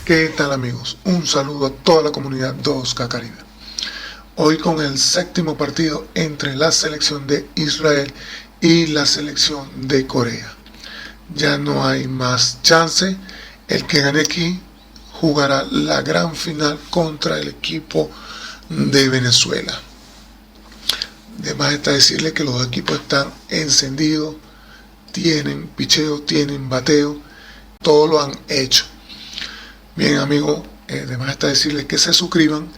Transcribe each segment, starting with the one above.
¿Qué tal, amigos? Un saludo a toda la comunidad 2K Caribe. Hoy con el séptimo partido entre la selección de Israel y la selección de Corea. Ya no hay más chance. El que gane aquí jugará la gran final contra el equipo de Venezuela. Además está decirle que los dos equipos están encendidos, tienen picheo, tienen bateo, todo lo han hecho. Bien, amigos, además está decirles que se suscriban,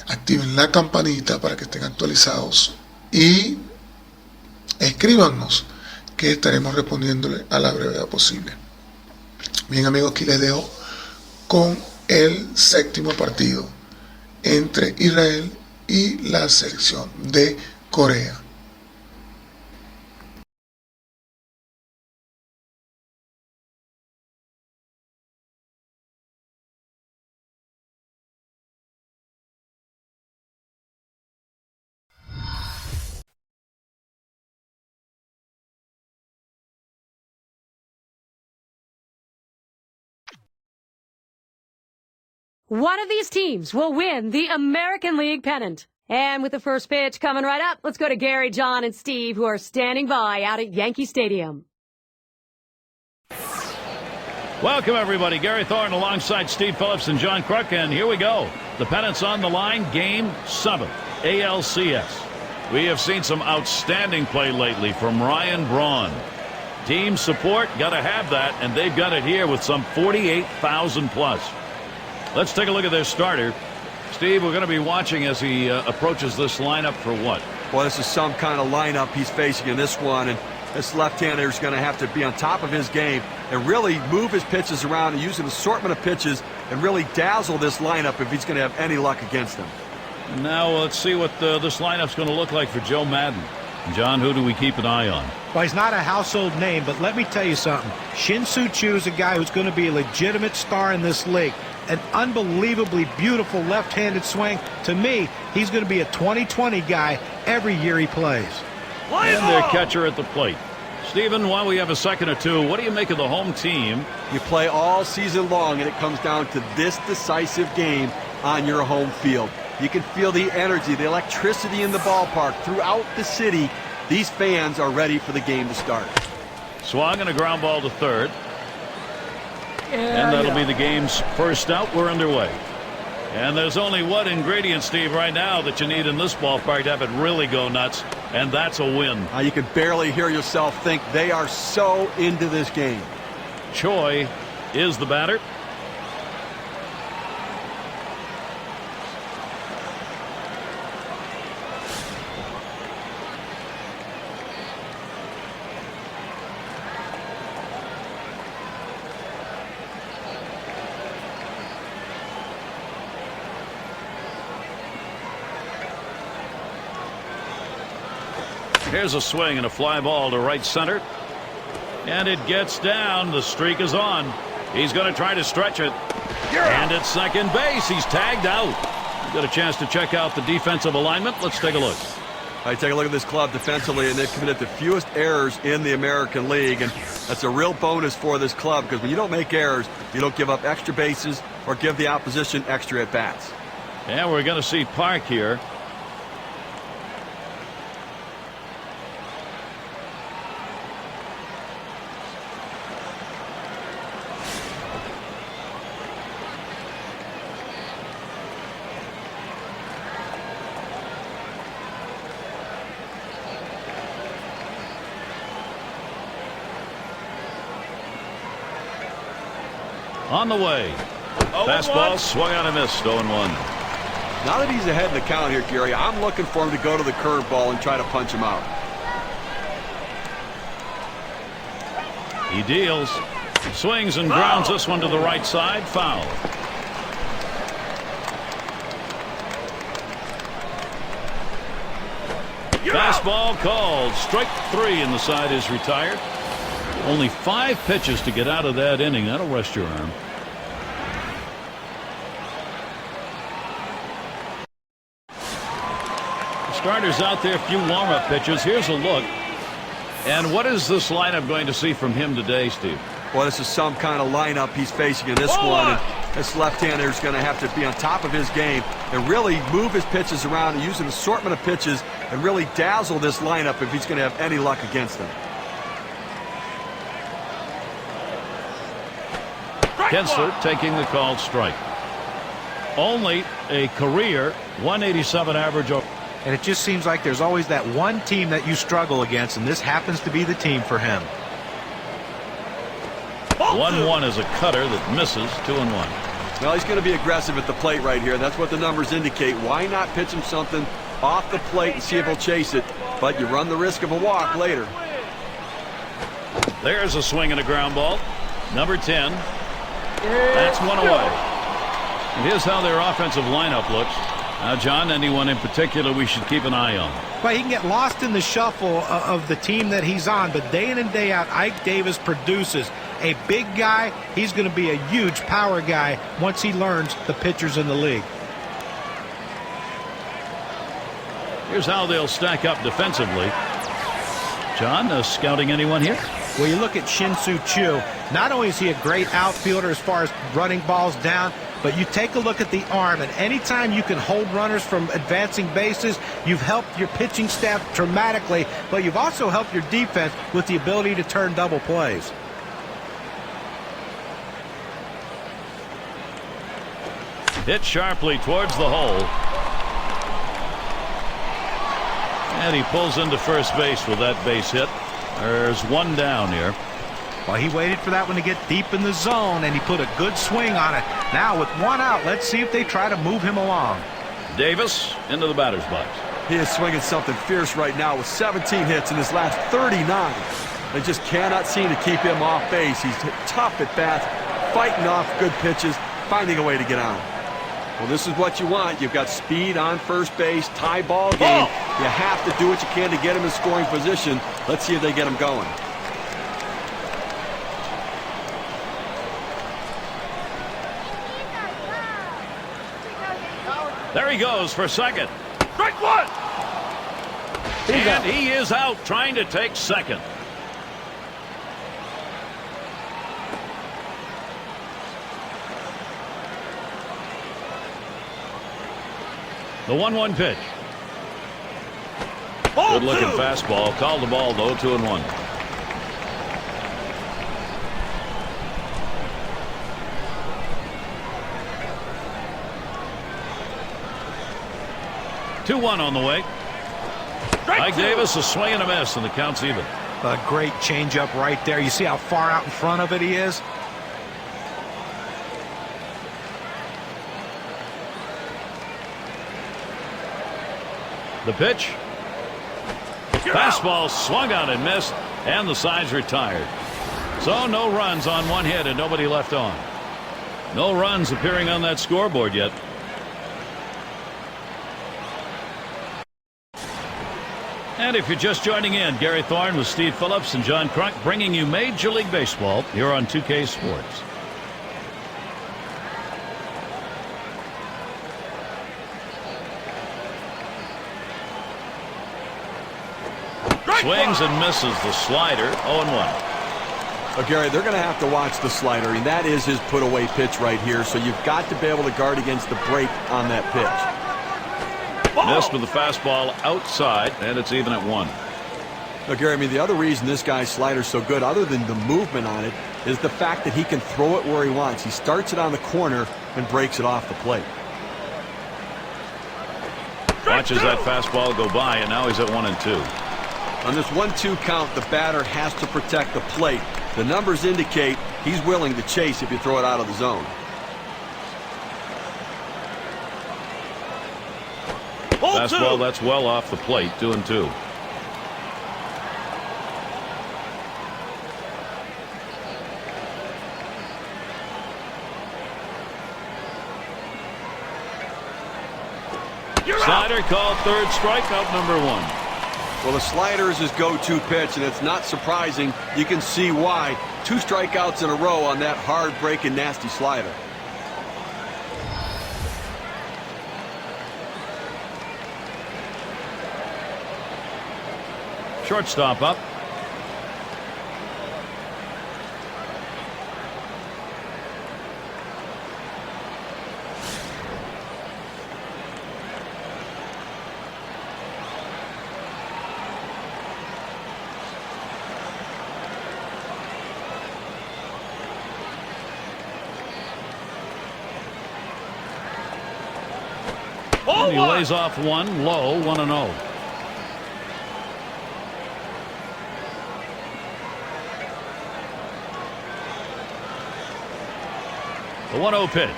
activen la campanita para que estén actualizados y escríbanos que estaremos respondiéndole a la brevedad posible. Bien, amigos, aquí les dejo con el séptimo partido entre Israel y la selección de Corea. One of these teams will win the American League pennant. And with the first pitch coming right up, let's go to Gary, John, and Steve, who are standing by out at Yankee Stadium. Welcome, everybody. Gary Thorne alongside Steve Phillips and John Crook, and here we go. The pennant's on the line, Game 7, ALCS. We have seen some outstanding play lately from Ryan Braun. Team support, got to have that, and they've got it here with some 48,000 plus. Let's take a look at their starter. Steve, we're going to be watching as he approaches this lineup for what? Well, this is some kind of lineup he's facing in this one, and this left-hander is going to have to be on top of his game and really move his pitches around and use an assortment of pitches and really dazzle this lineup if he's going to have any luck against them. Now let's see what this lineup's going to look like for Joe Madden. John, who do we keep an eye on? Well, he's not a household name, but let me tell you something. Shin-Soo Choo is a guy who's going to be a legitimate star in this league. An unbelievably beautiful left-handed swing. To me, he's going to be a 2020 guy every year he plays. And their catcher at the plate. Stephen, while we have a second or two, what do you make of the home team? You play all season long, and it comes down to this decisive game on your home field. You can feel the energy, the electricity in the ballpark throughout the city. These fans are ready for the game to start. Swung and a ground ball to third. And that'll be the game's first out. We're underway. And there's only one ingredient, Steve, right now that you need in this ballpark to have it really go nuts, and that's a win. You can barely hear yourself think. They are so into this game. Choi is the batter. Here's a swing and a fly ball to right center. And it gets down. The streak is on. He's going to try to stretch it. And at second base, he's tagged out. Got a chance to check out the defensive alignment. Let's take a look. All right, take a look at this club defensively, and they've committed the fewest errors in the American League. And that's a real bonus for this club, because when you don't make errors, you don't give up extra bases or give the opposition extra at-bats. And we're going to see Park here. On the way. Fastball swung out and missed. 0-1. Now that he's ahead in the count here, Gary, I'm looking for him to go to the curveball and try to punch him out. He deals. Swings and grounds this one to the right side. Foul. Fastball called. Strike 3, and the side is retired. Only 5 pitches to get out of that inning. That'll rest your arm. The starters out there, a few warm-up pitches. Here's a look. And what is this lineup going to see from him today, Steve? Well, this is some kind of lineup he's facing in this one. And This left-hander is going to have to be on top of his game and really move his pitches around and use an assortment of pitches and really dazzle this lineup if he's going to have any luck against them. Kinsler taking the called strike. Only a career 187 average. And it just seems like there's always that one team that you struggle against, and this happens to be the team for him. 1-1 is a cutter that misses. 2-1. Well, he's going to be aggressive at the plate right here. That's what the numbers indicate. Why not pitch him something off the plate and see if he'll chase it? But you run the risk of a walk later. There's a swing and a ground ball. Number 10. That's one away. And here's how their offensive lineup looks. Now, John, anyone in particular we should keep an eye on? Well, he can get lost in the shuffle of the team that he's on, but day in and day out, Ike Davis produces. A big guy, he's going to be a huge power guy once he learns the pitchers in the league. Here's how they'll stack up defensively. John, scouting anyone here? Well, you look at Shin-Soo Choo. Not only is he a great outfielder as far as running balls down, but you take a look at the arm, and anytime you can hold runners from advancing bases, you've helped your pitching staff dramatically, but you've also helped your defense with the ability to turn double plays. Hit sharply towards the hole. And he pulls into first base with that base hit. There's one down here. Well, he waited for that one to get deep in the zone, and he put a good swing on it. Now, with one out, let's see if they try to move him along. Davis into the batter's box. He is swinging something fierce right now with 17 hits in his last 39. They just cannot seem to keep him off base. He's tough at bats, fighting off good pitches, finding a way to get on. Well, this is what you want. You've got speed on first base, tie ball game. You have to do what you can to get him in scoring position. Let's see if they get him going. There he goes for second. Strike one! And he is out trying to take second. The 1-1 pitch. Good looking fastball. Called the ball though. 2-1. On the way. Ike Davis a swing and a miss, and the count's even. A great changeup right there. You see how far out in front of it he is? The pitch. Fastball swung out and missed, and the side's retired. So no runs on one hit and nobody left on. No runs appearing on that scoreboard yet. And if you're just joining in, Gary Thorne with Steve Phillips and John Crunk bringing you Major League Baseball here on 2K Sports. Swings and misses the slider. 0-1. Well, Gary, they're going to have to watch the slider, and that is his put-away pitch right here, so you've got to be able to guard against the break on that pitch. Missed with the fastball outside, and it's even at 1. Now, Gary, I mean, the other reason this guy's slider's so good, other than the movement on it, is the fact that he can throw it where he wants. He starts it on the corner and breaks it off the plate. Watches that fastball go by, and now he's at 1-2. On this 1-2 count, the batter has to protect the plate. The numbers indicate he's willing to chase if you throw it out of the zone. Fastball that's well off the plate. 2-2. Slider called third, strikeout number 1. Well, the slider is his go-to pitch, and it's not surprising. You can see why. 2 strikeouts in a row on that hard-breaking, nasty slider. Shortstop up. He lays off one low, 1-0. The 1-0 pitch.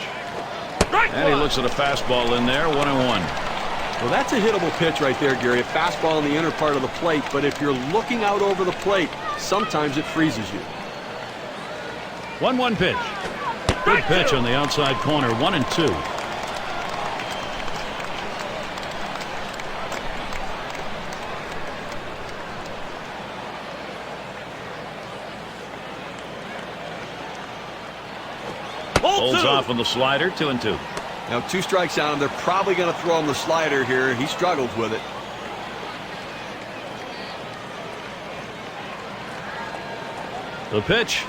And he looks at a fastball in there, 1-1. Well, that's a hittable pitch right there, Gary. A fastball in the inner part of the plate, but if you're looking out over the plate, sometimes it freezes you. 1-1 pitch. Good pitch on the outside corner, 1-2. Holds off on the slider, 2-2. Now 2 strikes on him. They're probably going to throw him the slider here. He struggles with it. The pitch.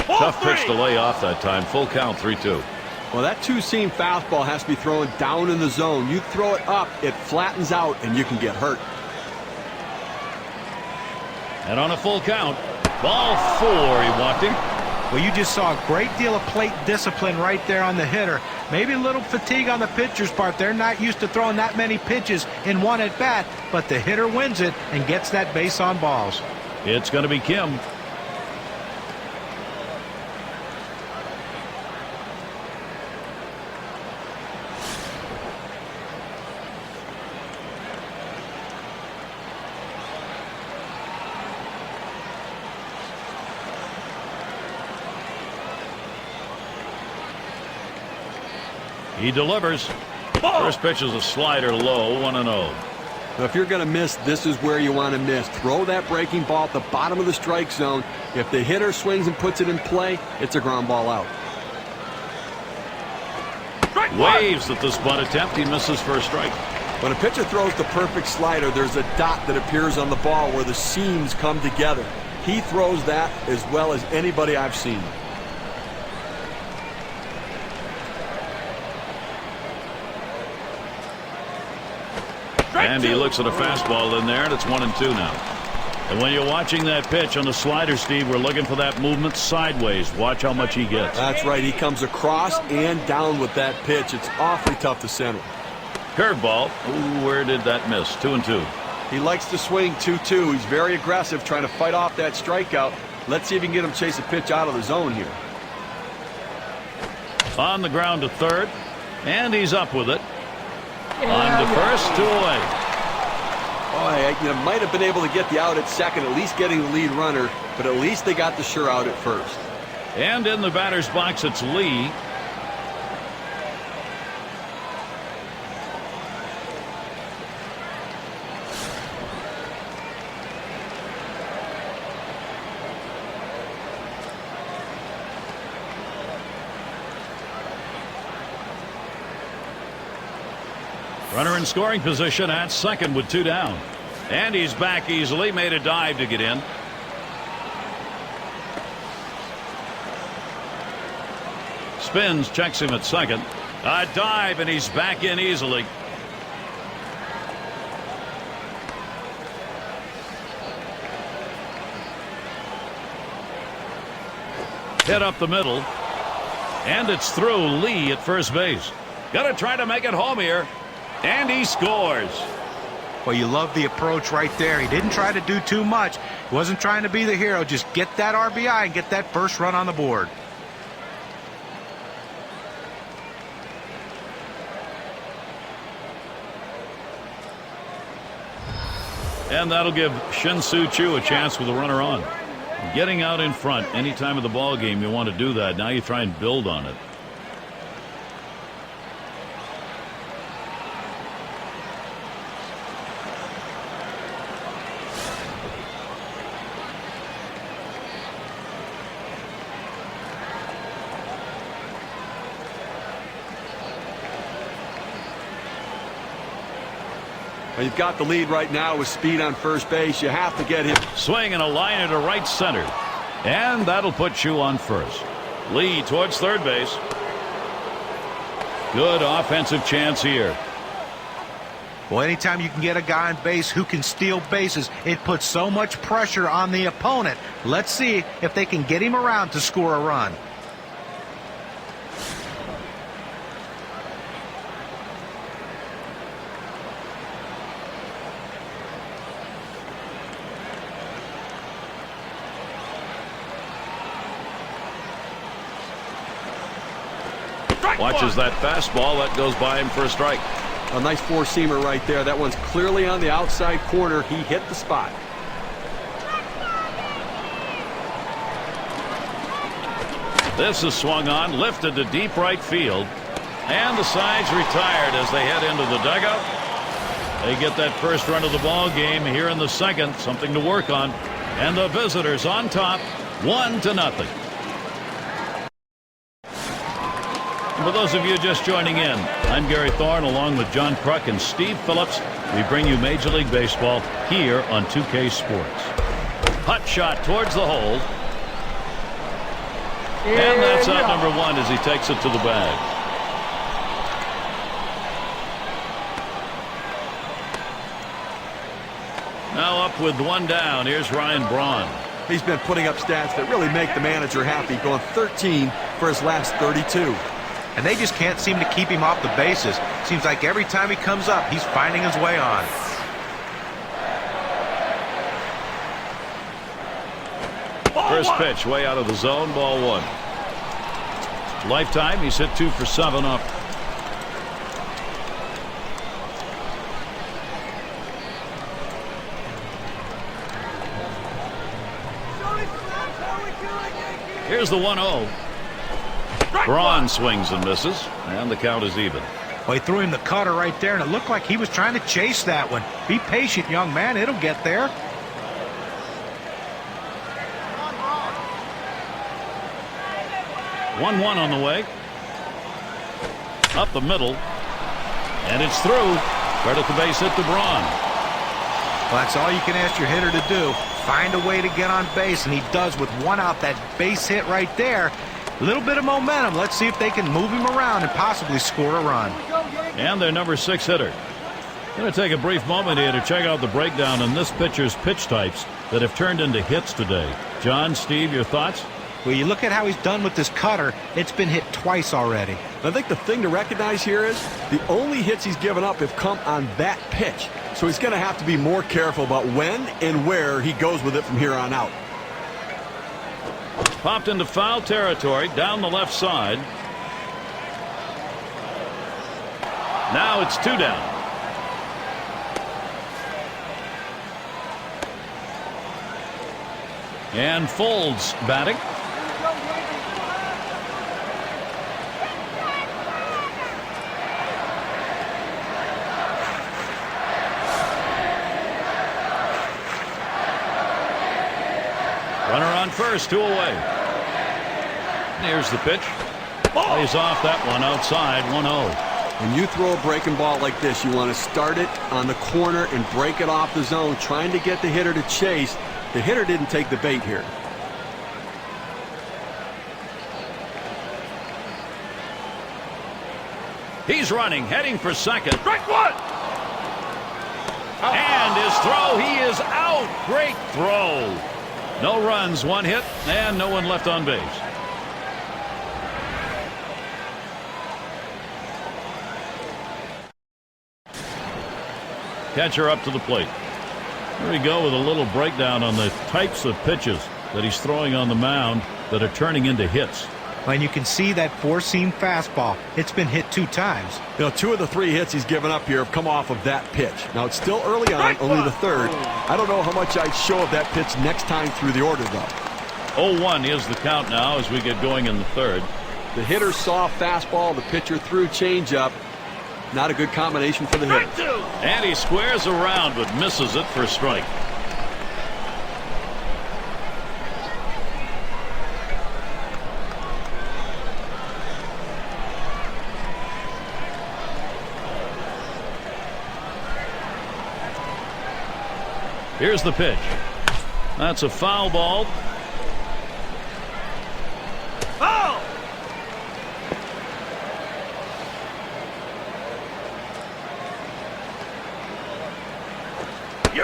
Tough pitch to lay off that time. Full count, 3-2. Well, that 2-seam fastball has to be thrown down in the zone. You throw it up, it flattens out, and you can get hurt. And on a full count, ball 4, he walked him. Well, you just saw a great deal of plate discipline right there on the hitter. Maybe a little fatigue on the pitcher's part. They're not used to throwing that many pitches in one at bat, but the hitter wins it and gets that base on balls. It's going to be Kim. He delivers. First pitch is a slider low, 1-0. Now, if you're going to miss, this is where you want to miss. Throw that breaking ball at the bottom of the strike zone. If the hitter swings and puts it in play, it's a ground ball out. Waves at this bunt attempt. He misses for a strike. When a pitcher throws the perfect slider, there's a dot that appears on the ball where the seams come together. He throws that as well as anybody I've seen. And he looks at a fastball in there, and it's 1-2 now. And when you're watching that pitch on the slider, Steve, we're looking for that movement sideways. Watch how much he gets. That's right. He comes across and down with that pitch. It's awfully tough to center. Curveball. Ooh, where did that miss? 2-2. He likes to swing 2-2. He's very aggressive, trying to fight off that strikeout. Let's see if he can get him chase a pitch out of the zone here. On the ground to third, and he's up with it. On to first, 2 away. Oh, you might have been able to get the out at second, at least getting the lead runner, but at least they got the sure out at first. And in the batter's box, it's Lee. Runner in scoring position at second with 2 down. And he's back easily. Made a dive to get in. Spins, checks him at second. A dive, and he's back in easily. Hit up the middle. And it's through. Lee at first base. Gonna try to make it home here. And he scores. Well, you love the approach right there. He didn't try to do too much. He wasn't trying to be the hero. Just get that RBI and get that first run on the board. And that'll give Shin-Soo Choo a chance with a runner on. Getting out in front any time of the ball game, you want to do that. Now you try and build on it. You've got the lead right now with speed on first base. You have to get him. Swing and a liner to right center. And that'll put Choo on first. Lee towards third base. Good offensive chance here. Well, anytime you can get a guy on base who can steal bases, it puts so much pressure on the opponent. Let's see if they can get him around to score a run. Watches that fastball. That goes by him for a strike. A nice four-seamer right there. That one's clearly on the outside corner. He hit the spot. This is swung on, lifted to deep right field. And the side's retired as they head into the dugout. They get that first run of the ball game here in the second. Something to work on. And the visitors on top, 1-0. For those of you just joining in, I'm Gary Thorne along with John Kruk and Steve Phillips. We bring you Major League Baseball here on 2K Sports. Hot shot towards the hole. And that's out number 1 as he takes it to the bag. Now up with 1 down. Here's Ryan Braun. He's been putting up stats that really make the manager happy, going 13 for his last 32. And they just can't seem to keep him off the bases. Seems like every time he comes up, he's finding his way on. First pitch way out of the zone, ball 1. Lifetime, he's hit 2 for 7 off. Here's the 1-0. Braun swings and misses, and the count is even. Well, he threw him the cutter right there, and it looked like he was trying to chase that one. Be patient, young man. It'll get there. One on the way. Up the middle. And it's through. Credit the base hit to Braun. Well, that's all you can ask your hitter to do. Find a way to get on base, and he does with 1 out. That base hit right there. A little bit of momentum. Let's see if they can move him around and possibly score a run. And their number 6 hitter. Going to take a brief moment here to check out the breakdown on this pitcher's pitch types that have turned into hits today. John, Steve, your thoughts? Well, you look at how he's done with this cutter. It's been hit twice already. I think the thing to recognize here is the only hits he's given up have come on that pitch. So he's going to have to be more careful about when and where he goes with it from here on out. Popped into foul territory down the left side. Now it's 2 down. And Folds batting. Runner on first, 2 away. Here's the pitch. Plays off that one outside, 1-0. When you throw a breaking ball like this, you want to start it on the corner and break it off the zone, trying to get the hitter to chase. The hitter didn't take the bait here. He's running, heading for second. Strike 1! And his throw, he is out. Great throw. No runs, 1 hit, and no one left on base. Catcher up to the plate. Here we go with a little breakdown on the types of pitches that he's throwing on the mound that are turning into hits. And you can see that four-seam fastball. It's been hit 2 times. You know, 2 of the 3 hits he's given up here have come off of that pitch. Now, it's still early on, only the 3rd. I don't know how much I'd show of that pitch next time through the order, though. 0-1 is the count now as we get going in the 3rd. The hitter saw fastball, the pitcher threw changeup. Not a good combination for the hitter. And he squares around but misses it for a strike. Here's the pitch. That's a foul ball. Oh!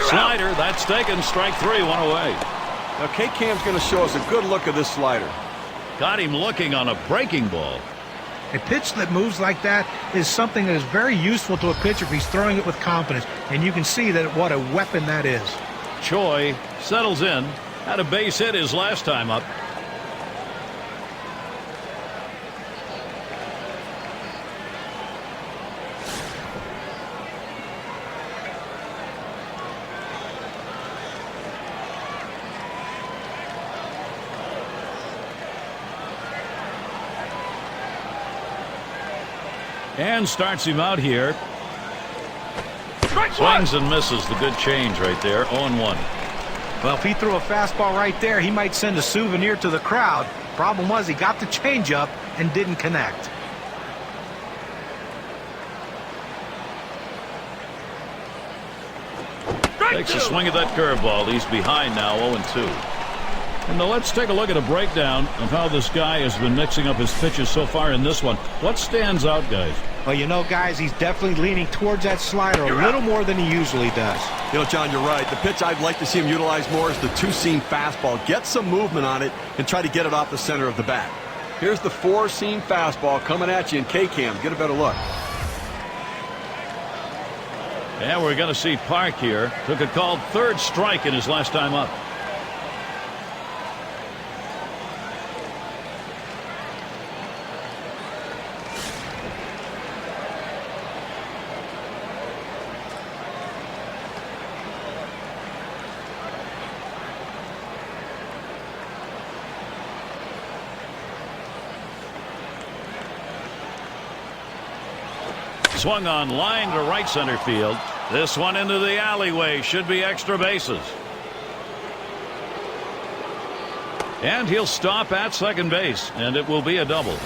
Slider, that's taken. Strike 3, 1 away. Now, K-Cam's going to show us a good look at this slider. Got him looking on a breaking ball. A pitch that moves like that is something that is very useful to a pitcher if he's throwing it with confidence. And you can see that what a weapon that is. Choi settles in. Had a base hit his last time up. And starts him out here. Swings and misses. The good change right there. 0-1. Well, if he threw a fastball right there, he might send a souvenir to the crowd. Problem was he got the changeup and didn't connect. Takes a swing at that curveball. He's behind now, 0-2. And now let's take a look at a breakdown of how this guy has been mixing up his pitches so far in this one. What stands out, guys? Well, you know, guys, he's definitely leaning towards that slider a little more than he usually does. You know, John, you're right. The pitch I'd like to see him utilize more is the two-seam fastball. Get some movement on it and try to get it off the center of the bat. Here's the four-seam fastball coming at you in K-Cam. Get a better look. And we're going to see Park here. Took a called third strike in his last time up. Swung on line to right center field. This one into the alleyway. Should be extra bases. And he'll stop at second base, and it will be a double.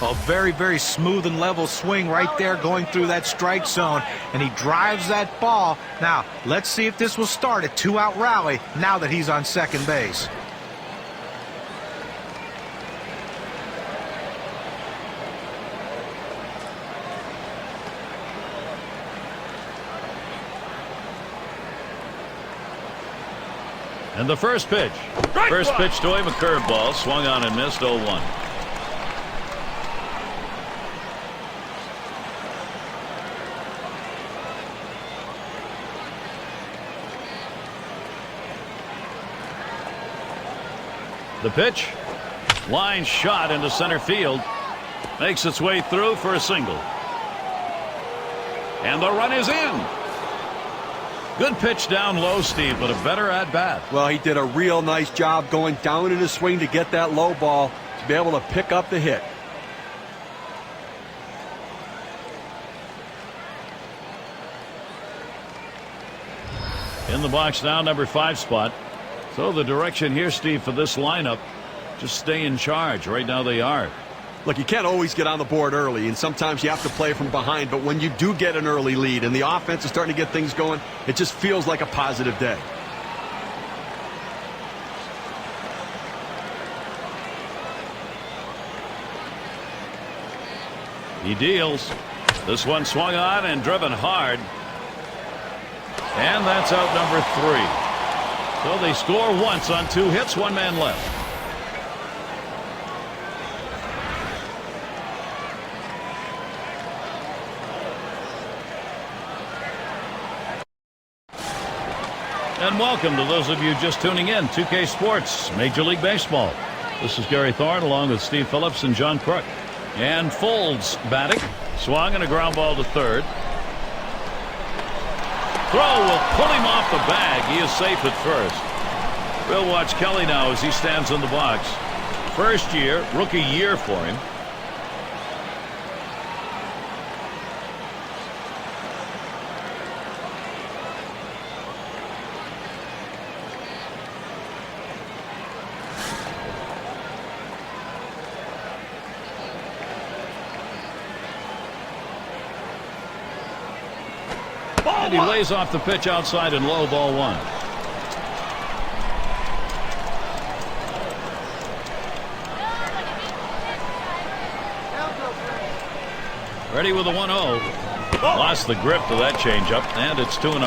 A very, very smooth and level swing right there going through that strike zone, and he drives that ball. Now, let's see if this will start a two-out rally now that he's on second base. And the first pitch. First pitch to him, a curveball. Swung on and missed, 0-1. The pitch. Line shot into center field. Makes its way through for a single. And the run is in. Good pitch down low, Steve, but a better at bat. Well, he did a real nice job going down in his swing to get that low ball to be able to pick up the hit. In the box now, number 5 spot. So the direction here, Steve, for this lineup, just stay in charge. Right now they are. Look, you can't always get on the board early, and sometimes you have to play from behind, but when you do get an early lead and the offense is starting to get things going, it just feels like a positive day. He deals. This one swung on and driven hard. And that's out number 3. So they score once on 2 hits, 1 man left. And welcome to those of you just tuning in. 2K Sports, Major League Baseball. This is Gary Thorne along with Steve Phillips and John Crook. And Folds batting. Swung and a ground ball to third. Throw will pull him off the bag. He is safe at first. We'll watch Kelly now as he stands in the box. First year, rookie year for him. And he lays off the pitch outside and low, ball 1. Ready with a 1-0. Lost the grip to that changeup, and it's 2-0.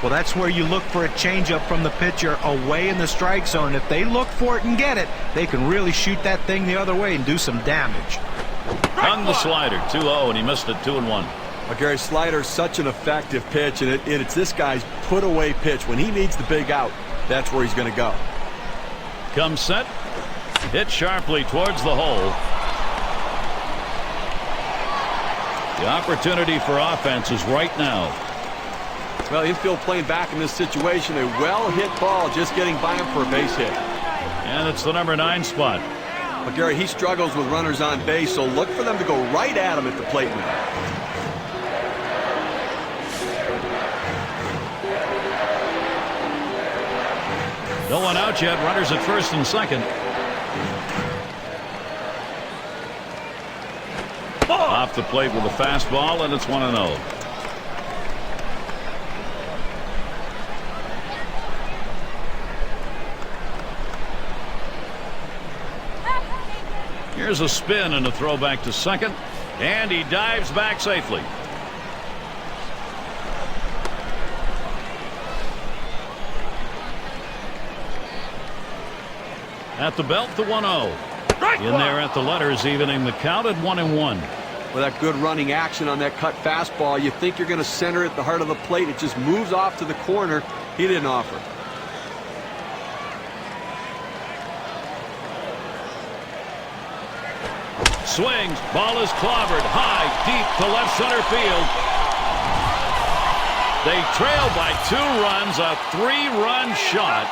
Well, that's where you look for a changeup from the pitcher away in the strike zone. If they look for it and get it, they can really shoot that thing the other way and do some damage. Hung the slider, 2-0, and he missed it, 2-1. Well, Gary, slider's such an effective pitch, and it's this guy's put-away pitch. When he needs the big out, that's where he's going to go. Comes set. Hit sharply towards the hole. The opportunity for offense is right now. Well, infield playing back in this situation. A well-hit ball just getting by him for a base hit. And it's the number 9 spot. But Gary, he struggles with runners on base, so look for them to go right at him at the plate now. No one out yet. Runners at first and second. Off the plate with a fastball, and it's 1-0. Here's a spin and a throw back to second, and he dives back safely. At the belt, the 1-0. In there at the letters, evening the count at 1-1. With that good running action on that cut fastball, you think you're going to center it at the heart of the plate. It just moves off to the corner. He didn't offer. Swings, ball is clobbered high, deep to left center field. They trail by 2 runs, a 3-run shot.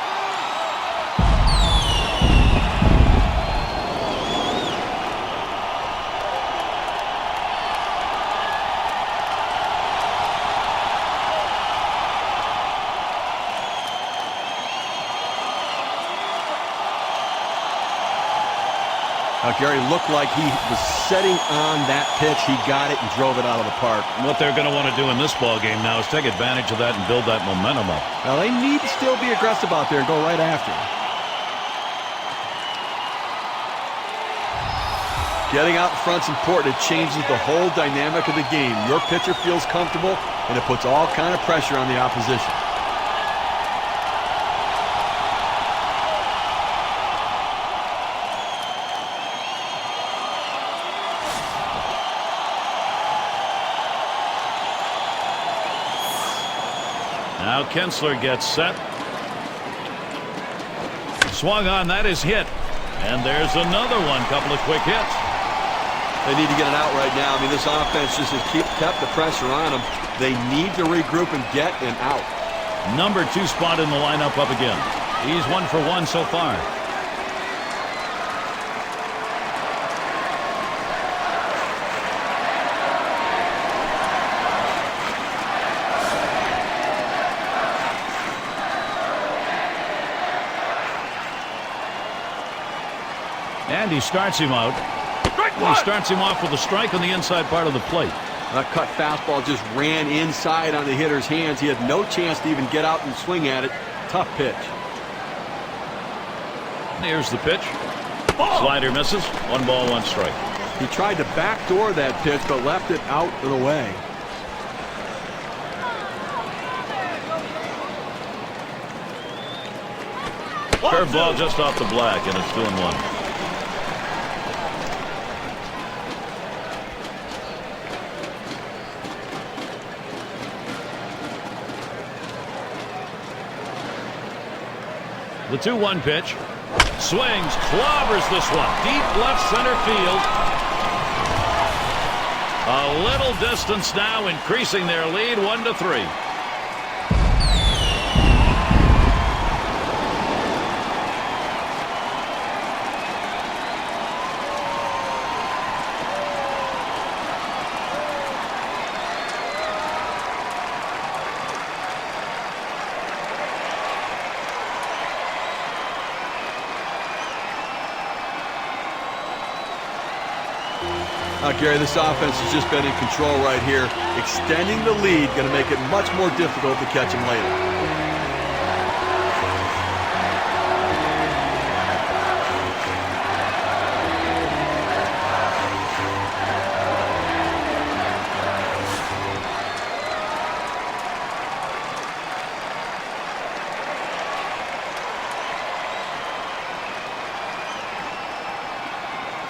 Gary looked like he was setting on that pitch. He got it and drove it out of the park. What they're going to want to do in this ball game now is take advantage of that and build that momentum up. Now they need to still be aggressive out there and go right after him. Getting out in front's important. It changes the whole dynamic of the game. Your pitcher feels comfortable, and it puts all kind of pressure on the opposition. Now Kinsler gets set. Swung on, that is hit. And there's another one. Couple of quick hits. They need to get it out right now. I mean, this offense just has kept the pressure on them. They need to regroup and get an out. Number 2 spot in the lineup up again. He's 1 for 1 so far. And he starts him out. He starts him off with a strike on the inside part of the plate. That cut fastball just ran inside on the hitter's hands. He had no chance to even get out and swing at it. Tough pitch. Here's the pitch. Slider misses. 1 ball, 1 strike. He tried to backdoor that pitch, but left it out of the way. Curveball just off the black, and it's 2-1. The 2-1 pitch. Swings, clobbers this one. Deep left center field. A little distance now, increasing their lead 1-3. Gary, this offense has just been in control right here. Extending the lead, going to make it much more difficult to catch him later.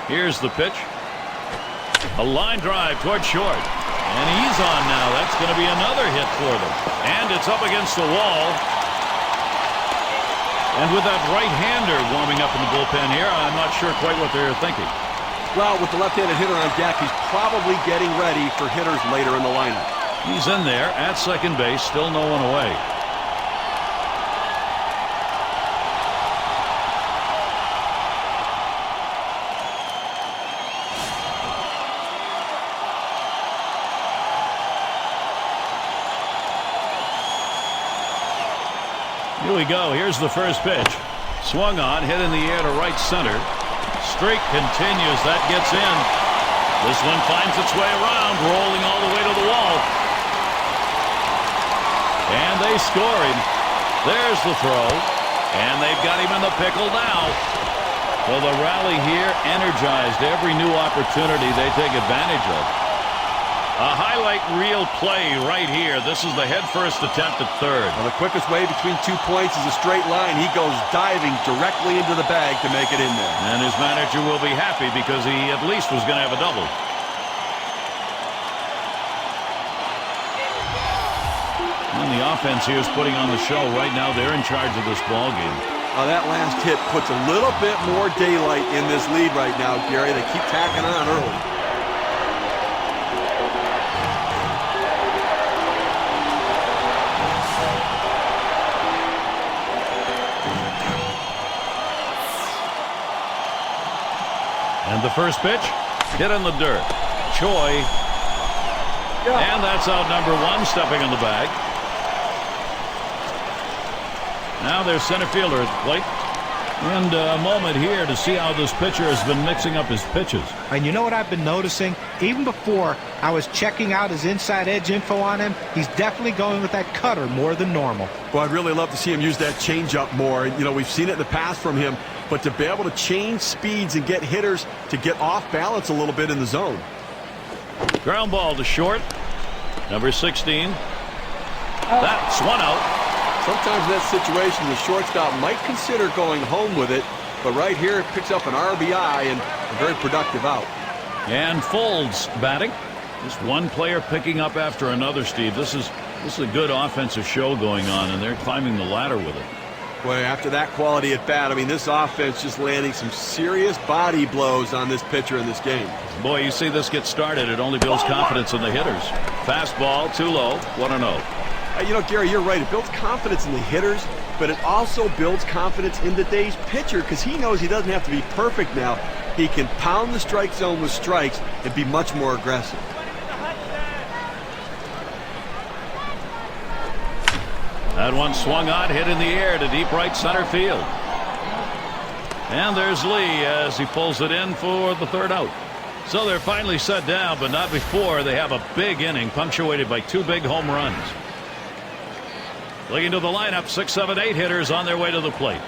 Here's the pitch. A line drive toward short. And he's on now. That's going to be another hit for them. And it's up against the wall. And with that right-hander warming up in the bullpen here, I'm not sure quite what they're thinking. Well, with the left-handed hitter on deck, he's probably getting ready for hitters later in the lineup. He's in there at second base, still no one away. Here we go. Here's the first pitch. Swung on, hit in the air to right center. Streak continues. That gets in. This one finds its way around, rolling all the way to the wall. And they score him. There's the throw. And they've got him in the pickle now. Well, the rally here energized. Every new opportunity they take advantage of. A highlight reel play right here. This is the head-first attempt at third. Well, the quickest way between 2 points is a straight line. He goes diving directly into the bag to make it in there. And his manager will be happy because he at least was going to have a double. And the offense here is putting on the show. Right now they're in charge of this ball game. That last hit puts a little bit more daylight in this lead right now, Gary. They keep tacking on early. And the first pitch, hit in the dirt. Choi. And that's out number one, stepping on the bag. Now there's center fielder at the plate. And a moment here to see how this pitcher has been mixing up his pitches. And you know what I've been noticing? Even before I was checking out his inside edge info on him, he's definitely going with that cutter more than normal. Well, I'd really love to see him use that changeup more. You know, we've seen it in the past from him. But to be able to change speeds and get hitters to get off balance a little bit in the zone. Ground ball to short. Number 16. That's one out. Sometimes in that situation, the shortstop might consider going home with it. But right here, it picks up an RBI and a very productive out. And Folds batting. Just one player picking up after another, Steve. This is a good offensive show going on, and they're climbing the ladder with it. Boy, after that quality at bat, I mean, this offense just landing some serious body blows on this pitcher in this game. Boy, you see this get started, it only builds confidence in the hitters. Fastball, too low, 1-0. You know, Gary, you're right. It builds confidence in the hitters, but it also builds confidence in today's pitcher because he knows he doesn't have to be perfect now. He can pound the strike zone with strikes and be much more aggressive. That one swung on, hit in the air to deep right center field. And there's Lee as he pulls it in for the third out. So they're finally set down, but not before they have a big inning punctuated by 2 big home runs. Looking to the lineup, 6, 7, 8 hitters on their way to the plate.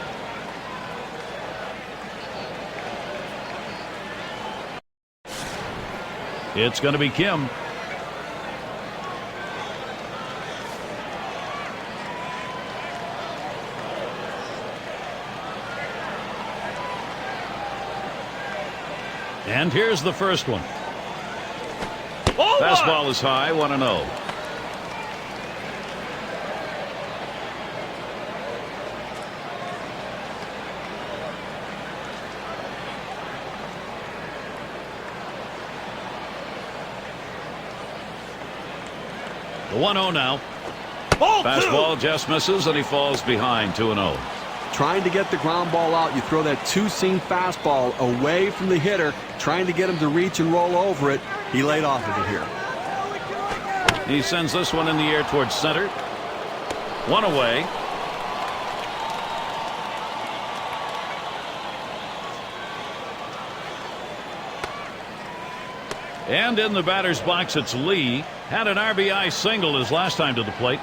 It's going to be Kim. And here's the first one. Fastball is high, 1-0. The 1-0 now. Fastball just misses, and he falls behind, 2-0. Trying to get the ground ball out, you throw that two-seam fastball away from the hitter, trying to get him to reach and roll over it. He laid off of it here. He sends this one in the air towards center. One away. And in the batter's box, it's Lee. Had an RBI single his last time to the plate.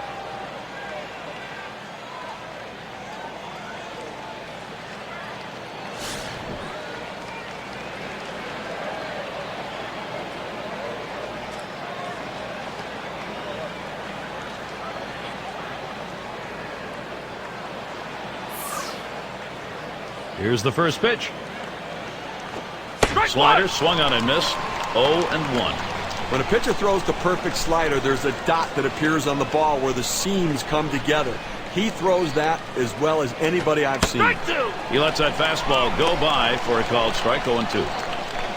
Here's the first pitch. Slider swung on and missed. 0-1. When a pitcher throws the perfect slider, there's a dot that appears on the ball where the seams come together. He throws that as well as anybody I've seen. He lets that fastball go by for a called strike, 0-2.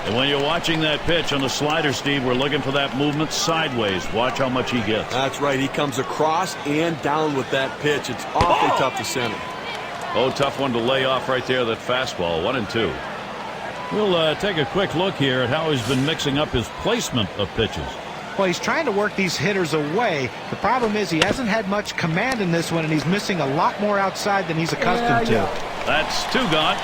And when you're watching that pitch on the slider, Steve, we're looking for that movement sideways. Watch how much he gets. That's right. He comes across and down with that pitch. It's awfully tough to center. Oh, tough one to lay off right there, that fastball. 1-2. We'll take a quick look here at how he's been mixing up his placement of pitches. Well, he's trying to work these hitters away. The problem is he hasn't had much command in this one, and he's missing a lot more outside than he's accustomed to. That's 2 gone.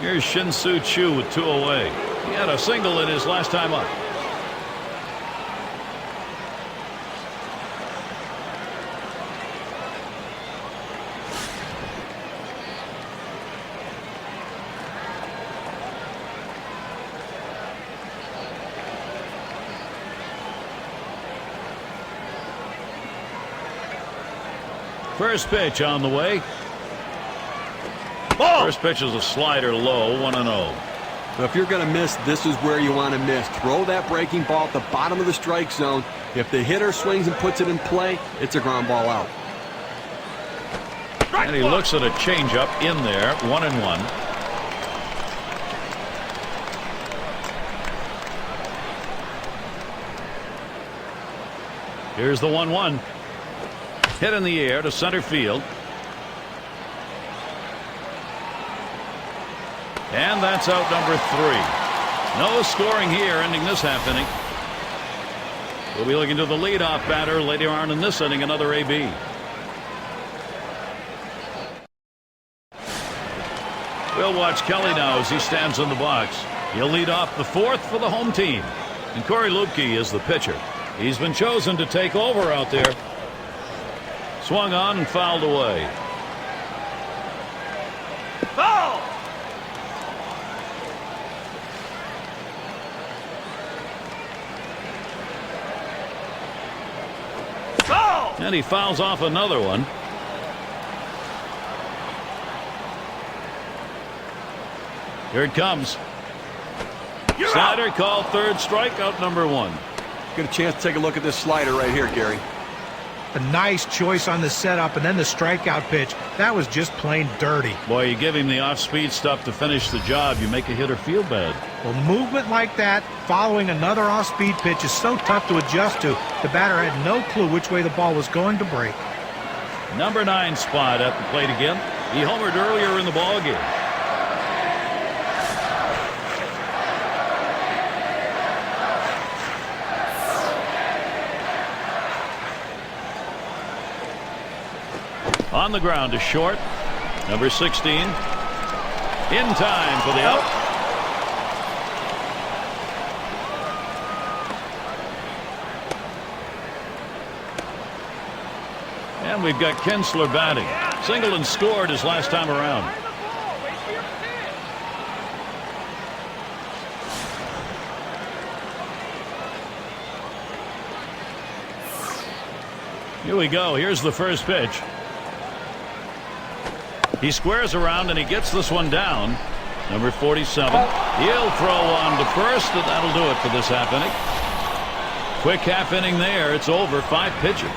Here's Shin-Soo Choo with 2 away. He had a single in his last time up. First pitch on the way. Oh! First pitch is a slider low, 1-0. So if you're going to miss, this is where you want to miss. Throw that breaking ball at the bottom of the strike zone. If the hitter swings and puts it in play, it's a ground ball out. And he looks at a changeup in there, 1-1. Here's the 1-1. Hit in the air to center field. And that's out number 3. No scoring here, ending this half inning. We'll be looking to the leadoff batter later on in this inning, another AB. We'll watch Kelly now as he stands in the box. He'll lead off the 4th for the home team. And Corey Lupke is the pitcher. He's been chosen to take over out there. Swung on and fouled away. Foul! Foul! And he fouls off another one. Here it comes. Slider called, 3rd strikeout number 1. Get a chance to take a look at this slider right here, Gary. A nice choice on the setup, and then the strikeout pitch. That was just plain dirty. Boy, you give him the off-speed stuff to finish the job, you make a hitter feel bad. Well, movement like that, following another off-speed pitch, is so tough to adjust to. The batter had no clue which way the ball was going to break. Number 9 spot at the plate again. He homered earlier in the ball game. On the ground to short. Number 16. In time for the out. And we've got Kinsler batting. Singled and scored his last time around. Here we go. Here's the first pitch. He squares around and he gets this one down. Number 47. He'll throw on to first, and that'll do it for this half inning. Quick half inning there. It's over. 5 pitches.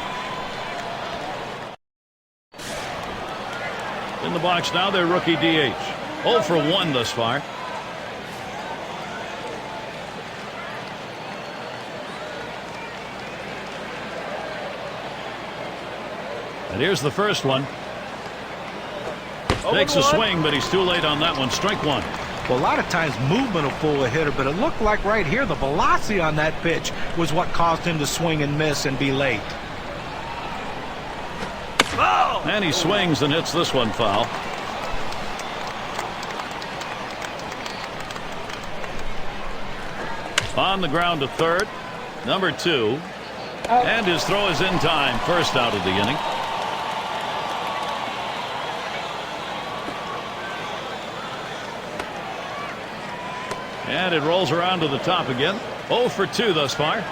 In the box now, their rookie DH. 0 for 1 thus far. And here's the first one. Takes a swing, but he's too late on that one. Strike 1. Well, a lot of times movement will fool a hitter, but it looked like right here the velocity on that pitch was what caused him to swing and miss and be late. Oh! And he swings and hits this one foul. On the ground to 3rd. Number 2. And his throw is in time. First out of the inning. And it rolls around to the top again. 0 for 2 thus far.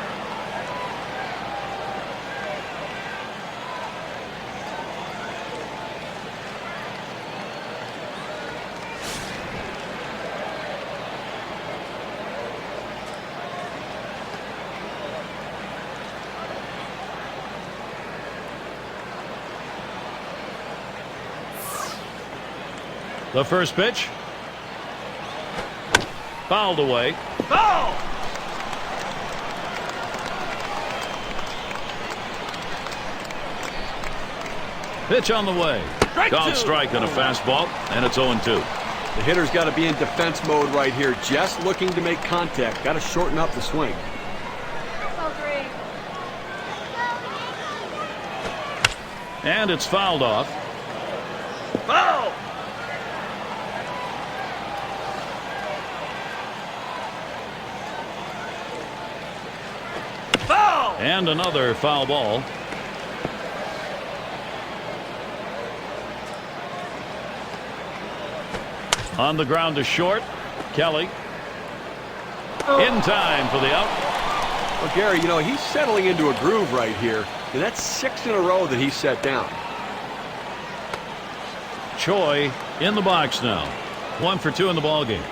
The first pitch. Fouled away. Foul! Pitch on the way. Called strike on a fastball, and it's 0-2. The hitter's got to be in defense mode right here, just looking to make contact. Got to shorten up the swing. And it's fouled off. Foul! Foul! And another foul ball. On the ground to short. Kelly. In time for the out. Well, Gary, you know, he's settling into a groove right here. And that's 6 in a row that he's set down. Choi in the box now. 1 for 2 in the ball game.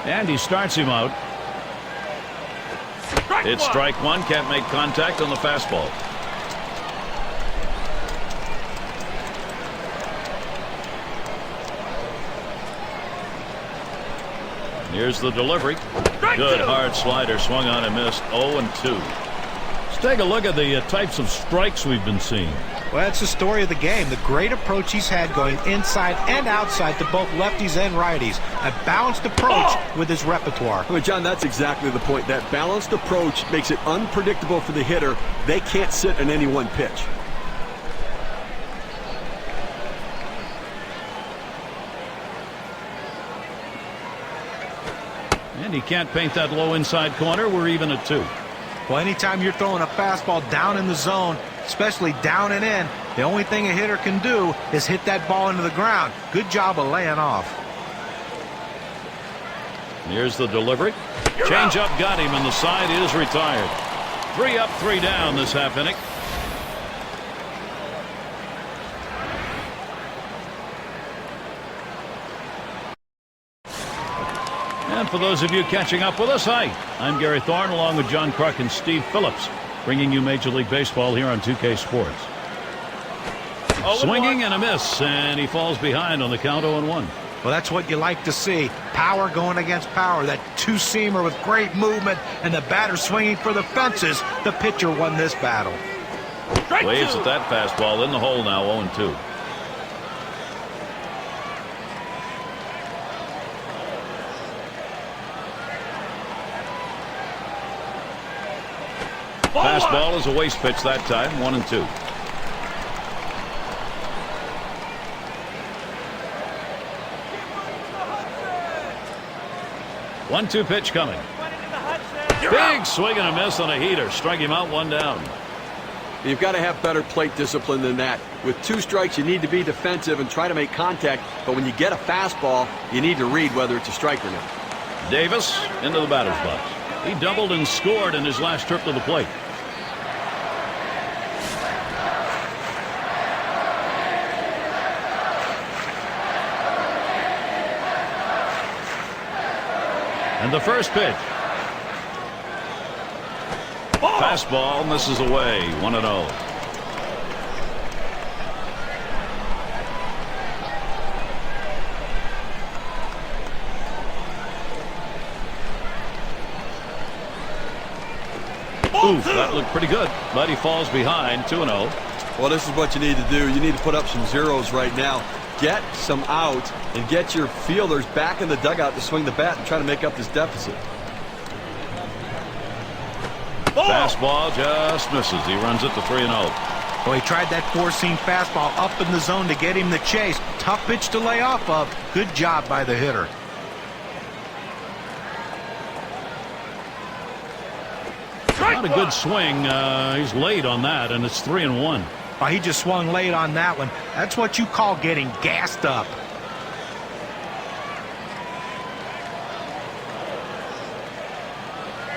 And he starts him out. It's strike one. Can't make contact on the fastball. Here's the delivery. Good hard slider, swung on and missed. 0-2. Let's take a look at the types of strikes we've been seeing. Well, that's the story of the game. The great approach he's had going inside and outside to both lefties and righties. A balanced approach with his repertoire. I mean, John, that's exactly the point. That balanced approach makes it unpredictable for the hitter. They can't sit in any one pitch. And he can't paint that low inside corner. We're even at 2. Well, anytime you're throwing a fastball down in the zone, especially down and in, the only thing a hitter can do is hit that ball into the ground. Good job of laying off. Here's the delivery. Change up got him, and the side is retired. 3 up, 3 down this half inning. And for those of you catching up with us, hi, I'm Gary Thorne along with John Kruk and Steve Phillips, bringing you Major League Baseball here on 2K Sports. Swinging and a miss, and he falls behind on the count 0-1. Well, that's what you like to see. Power going against power. That two-seamer with great movement, and the batter swinging for the fences. The pitcher won this battle. Waves at that fastball in the hole now, 0-2. Fastball is a waste pitch that time, 1-2. One-two pitch coming. Big swing and a miss on a heater. Strike him out, 1 down. You've got to have better plate discipline than that. With 2 strikes, you need to be defensive and try to make contact. But when you get a fastball, you need to read whether it's a strike or not. Davis into the batter's box. He doubled and scored in his last trip to the plate. And the first pitch. Fastball misses away, 1-0. Oof, that looked pretty good, but he falls behind, 2-0. Well, this is what you need to do. You need to put up some zeros right now. Get some out and get your fielders back in the dugout to swing the bat and try to make up this deficit. Fastball just misses. He runs it to 3-0. Well, he tried that four-seam fastball up in the zone to get him the chase. Tough pitch to lay off of. Good job by the hitter. Not a good swing. He's late on that, and it's 3-1. Oh, he just swung late on that one. That's what you call getting gassed up.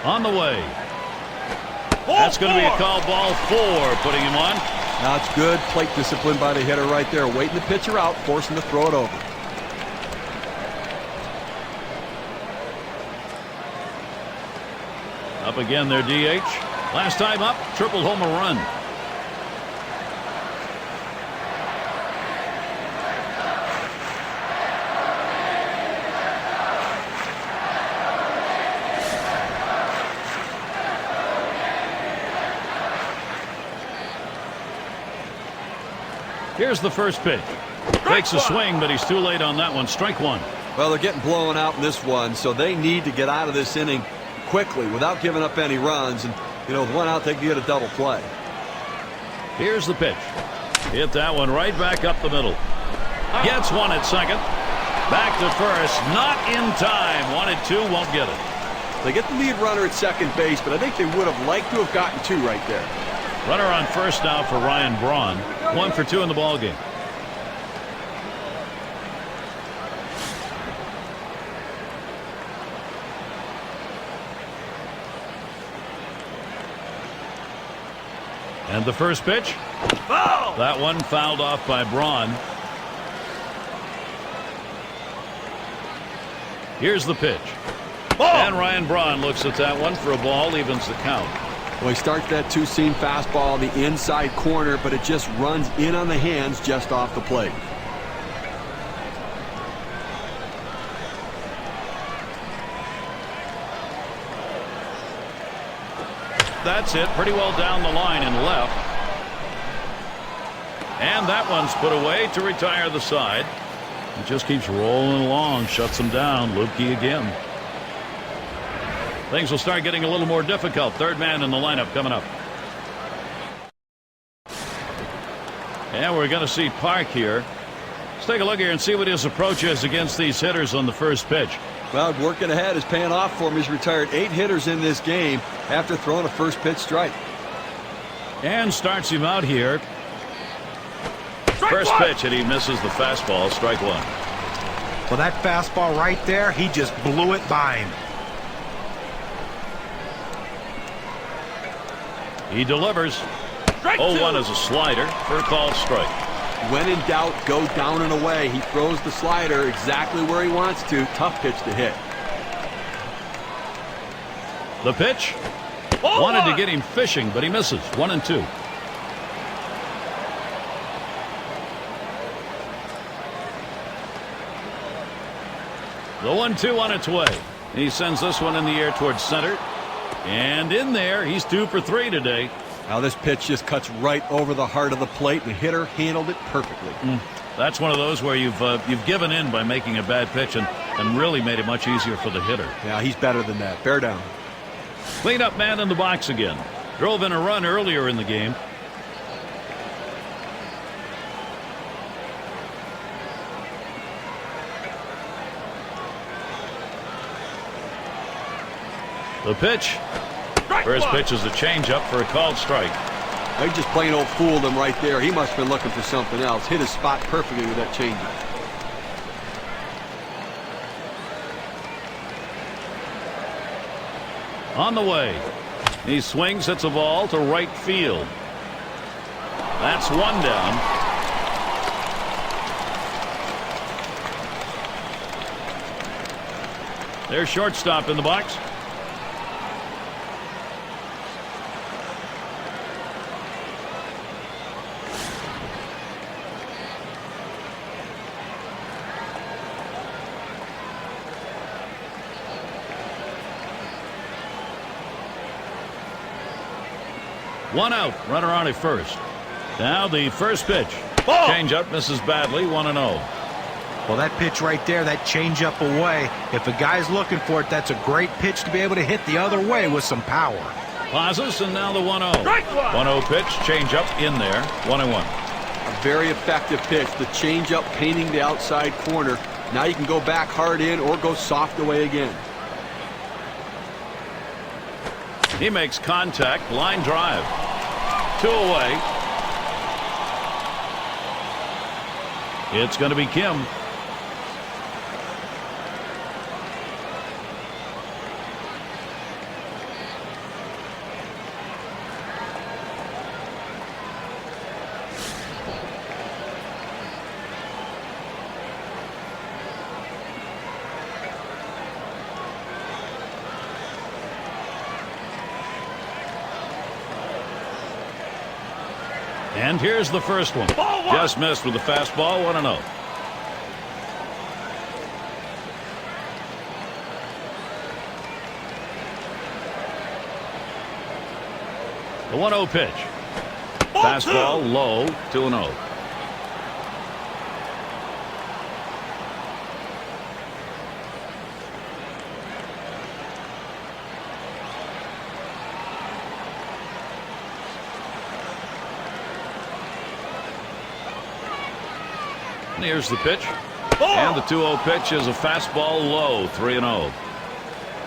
On the way. That's going to be a call ball 4, putting him on. Now it's good plate discipline by the hitter right there, waiting the pitcher out, forcing to throw it over. Up again, their DH. Last time up, triple homer run. Here's the first pitch. Takes a swing, but he's too late on that one. Strike 1. Well, they're getting blown out in this one, so they need to get out of this inning quickly without giving up any runs. And, you know, with one out, they can get a double play. Here's the pitch. Hit that one right back up the middle. Gets one at second. Back to first. Not in time. Wanted 2, won't get it. They get the lead runner at second base, but I think they would have liked to have gotten 2 right there. Runner on first now for Ryan Braun. 1 for 2 in the ballgame. And the first pitch. Foul! That one fouled off by Braun. Here's the pitch. Ball. And Ryan Braun looks at that one for a ball, evens the count. Well, he starts that two-seam fastball the inside corner, but it just runs in on the hands just off the plate. That's it. Pretty well down the line and left. And that one's put away to retire the side. It just keeps rolling along. Shuts him down. Lupke again. Things will start getting a little more difficult. Third man in the lineup coming up. And we're going to see Park here. Let's take a look here and see what his approach is against these hitters on the first pitch. Well, working ahead is paying off for him. He's retired 8 hitters in this game after throwing a first pitch strike. And starts him out here. First pitch, and he misses the fastball. Strike 1. Well, that fastball right there, he just blew it by him. He delivers. 0-1 is a slider for a called strike. When in doubt, go down and away. He throws the slider exactly where he wants to. Tough pitch to hit. The pitch. Wanted to get him fishing, but he misses. 1-2. The 1-2 on its way. He sends this one in the air towards center. And in there, he's 2 for 3 today. Now this pitch just cuts right over the heart of the plate. The hitter handled it perfectly. That's one of those where you've given in by making a bad pitch and really made it much easier for the hitter. Yeah, he's better than that. Bear down. Cleanup man in the box again. Drove in a run earlier in the game. The pitch. First pitch is a changeup for a called strike. They just plain old fooled him right there. He must have been looking for something else. Hit his spot perfectly with that changeup. On the way. He swings, hits a ball to right field. That's 1 down. There's shortstop in the box. One out, runner on at first. Now the first pitch. Change up, misses badly, 1-0. Well, that pitch right there, that change up away, if a guy's looking for it, that's a great pitch to be able to hit the other way with some power. Pauses, and now the 1-0. 1-0 pitch, change up in there, 1-1. A very effective pitch. The change up painting the outside corner. Now you can go back hard in or go soft away again. He makes contact, line drive. 2 away. It's going to be Kim. And here's the first one. Just missed with the fastball. 1-0. The 1-0 pitch. Fastball low. 2-0. Here's the pitch. And the 2-0 pitch is a fastball low. 3-0.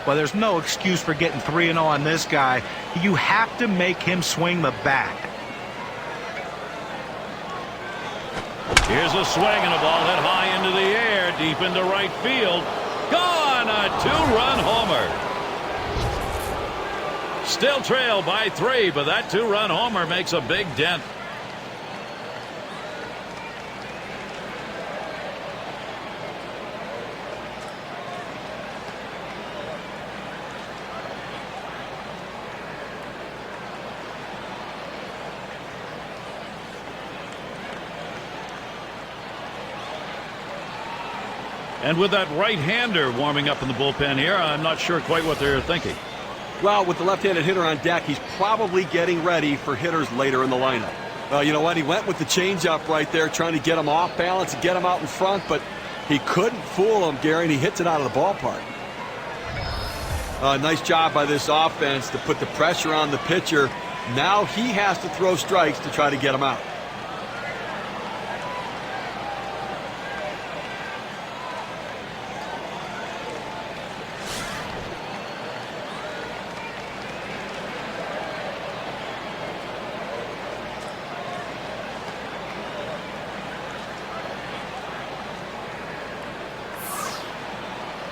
Well, there's no excuse for getting 3-0 on this guy. You have to make him swing the bat. Here's a swing and a ball hit high into the air, deep into right field. Gone! A 2-run homer. Still trail by 3, but that 2-run homer makes a big dent. And with that right-hander warming up in the bullpen here, I'm not sure quite what they're thinking. Well, with the left-handed hitter on deck, he's probably getting ready for hitters later in the lineup. You know what? He went with the changeup right there, trying to get him off balance and get him out in front, but he couldn't fool him, Gary, and he hits it out of the ballpark. Nice job by this offense to put the pressure on the pitcher. Now he has to throw strikes to try to get him out.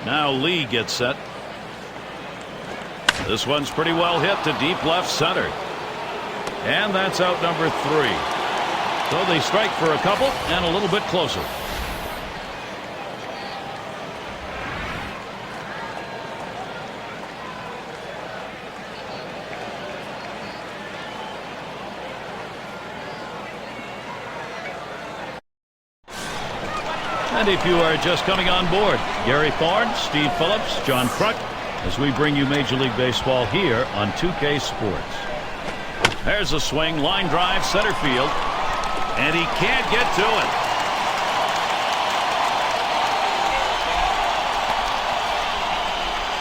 Now Lee gets set. This one's pretty well hit to deep left center. And that's out number 3. So they strike for a couple and a little bit closer. And if you are just coming on board, Gary Thorne, Steve Phillips, John Kruk, as we bring you Major League Baseball here on 2K Sports. There's a swing, line drive, center field, and he can't get to it.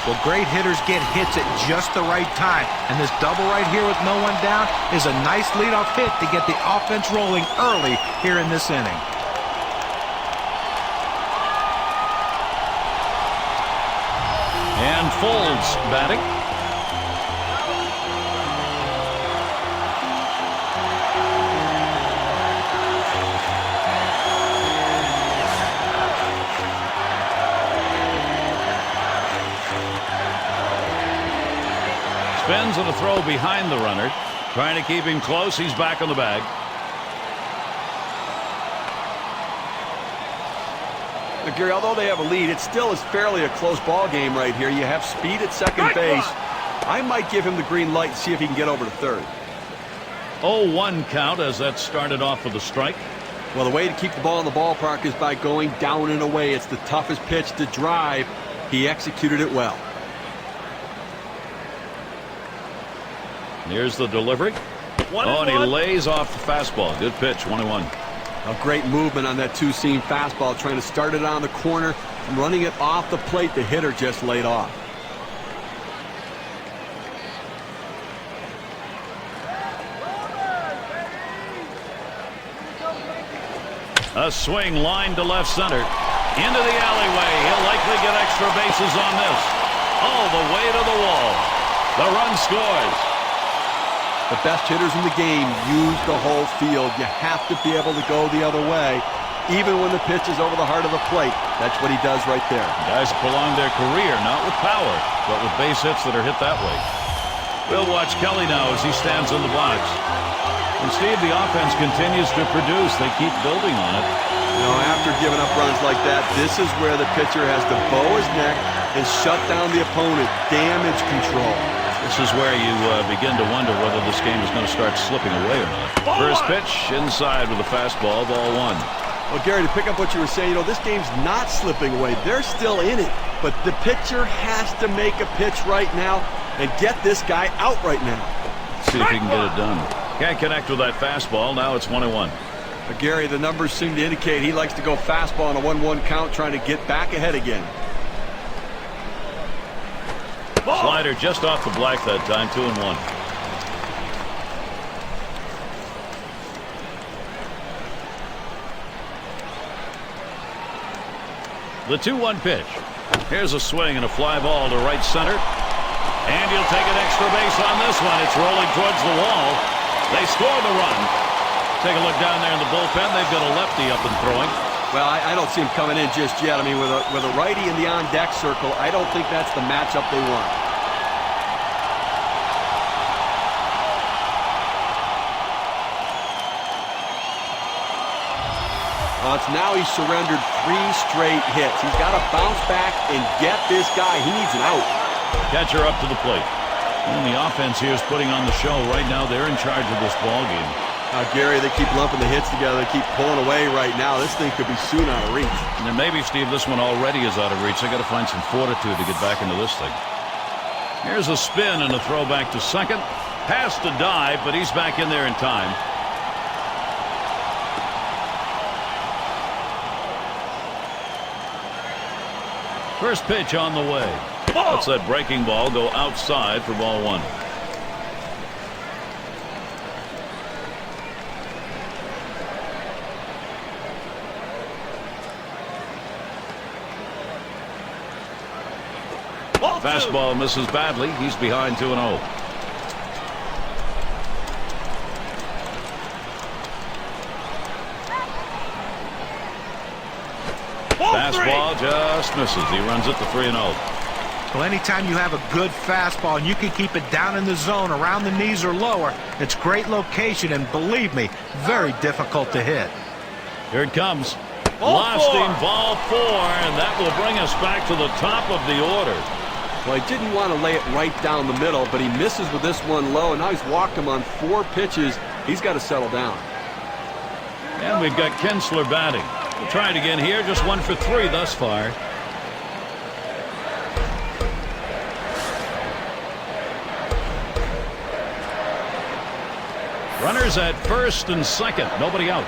Well, great hitters get hits at just the right time, and this double right here with no one down is a nice leadoff hit to get the offense rolling early here in this inning. And Folds batting. Spins and a throw behind the runner. Trying to keep him close. He's back on the bag. Gary, although they have a lead, it still is fairly a close ball game right here. You have speed at second base. I might give him the green light and see if he can get over to third. 0-1 count as that started off with a strike. Well, the way to keep the ball in the ballpark is by going down and away. It's the toughest pitch to drive. He executed it well. Here's the delivery. And he lays off the fastball. Good pitch. 1-1. A great movement on that two-seam fastball, trying to start it on the corner, running it off the plate. The hitter just laid off. A swing line to left center. Into the alleyway. He'll likely get extra bases on this. All the way to the wall. The run scores. The best hitters in the game use the whole field. You have to be able to go the other way, even when the pitch is over the heart of the plate. That's what he does right there. Guys prolong their career, not with power, but with base hits that are hit that way. We'll watch Kelly now as he stands in the box. And Steve, the offense continues to produce. They keep building on it. You know, after giving up runs like that, this is where the pitcher has to bow his neck and shut down the opponent. Damage control. This is where you begin to wonder whether this game is going to start slipping away or not. First pitch inside with a fastball, ball one. Well, Gary, to pick up what you were saying, this game's not slipping away. They're still in it. But the pitcher has to make a pitch right now and get this guy out right now. See if he can get it done. Can't connect with that fastball. Now it's 1-1. But Gary, the numbers seem to indicate he likes to go fastball on a 1-1 count, trying to get back ahead again. Slider just off the black that time, 2-1. The 2-1 pitch. Here's a swing and a fly ball to right center. And he'll take an extra base on this one. It's rolling towards the wall. They score the run. Take a look down there in the bullpen. They've got a lefty up and throwing. Well, I don't see him coming in just yet. I mean, with a righty in the on-deck circle, I don't think that's the matchup they want. Well, it's now he's surrendered 3 straight hits. He's got to bounce back and get this guy. He needs an out. Catcher up to the plate. And the offense here is putting on the show. Right now, they're in charge of this ball game. Gary, they keep lumping the hits together. They keep pulling away right now. This thing could be soon out of reach. And then maybe, Steve, this one already is out of reach. They got to find some fortitude to get back into this thing. Here's a spin and a throw back to second. Past the dive, but he's back in there in time. First pitch on the way. Let's that breaking ball go outside for ball one. Fastball misses badly. He's behind 2-0. Fastball just misses. He runs it to 3-0. Well, anytime you have a good fastball and you can keep it down in the zone around the knees or lower, it's great location and, believe me, very difficult to hit. Here it comes. Lasting ball 4, and that will bring us back to the top of the order. Well, he didn't want to lay it right down the middle, but he misses with this one low, and now he's walked him on 4 pitches. He's got to settle down. And we've got Kinsler batting. We'll try it again here. Just 1 for 3 thus far. Runners at first and second. Nobody out.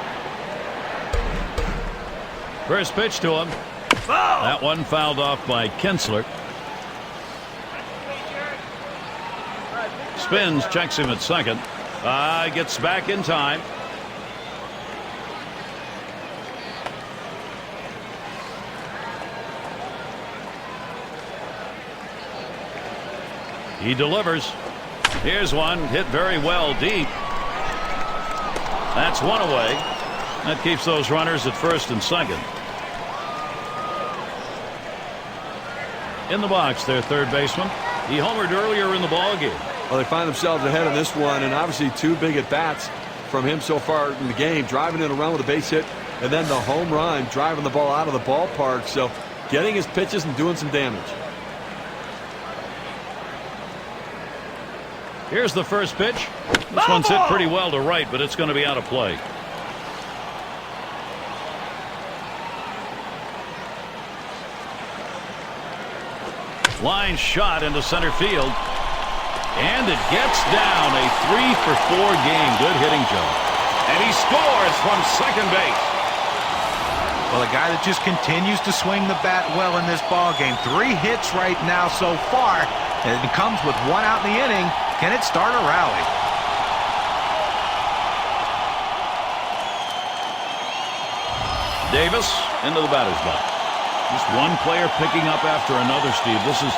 First pitch to him. That one fouled off by Kinsler. Spins, checks him at second. Gets back in time. He delivers. Here's one hit very well deep. That's one away. That keeps those runners at first and second. In the box, their third baseman. He homered earlier in the ball game. Well, they find themselves ahead of this one, and obviously 2 big at-bats from him so far in the game, driving it around with a base hit, and then the home run, driving the ball out of the ballpark. So getting his pitches and doing some damage. Here's the first pitch. This one's hit pretty well to right, but it's going to be out of play. Line shot into center field. And it gets down. A 3-for-4 game. Good hitting job. And he scores from second base. Well, a guy that just continues to swing the bat well in this ball game. 3 hits right now so far. And it comes with 1 out in the inning. Can it start a rally? Davis into the batter's box. Just one player picking up after another, Steve. This is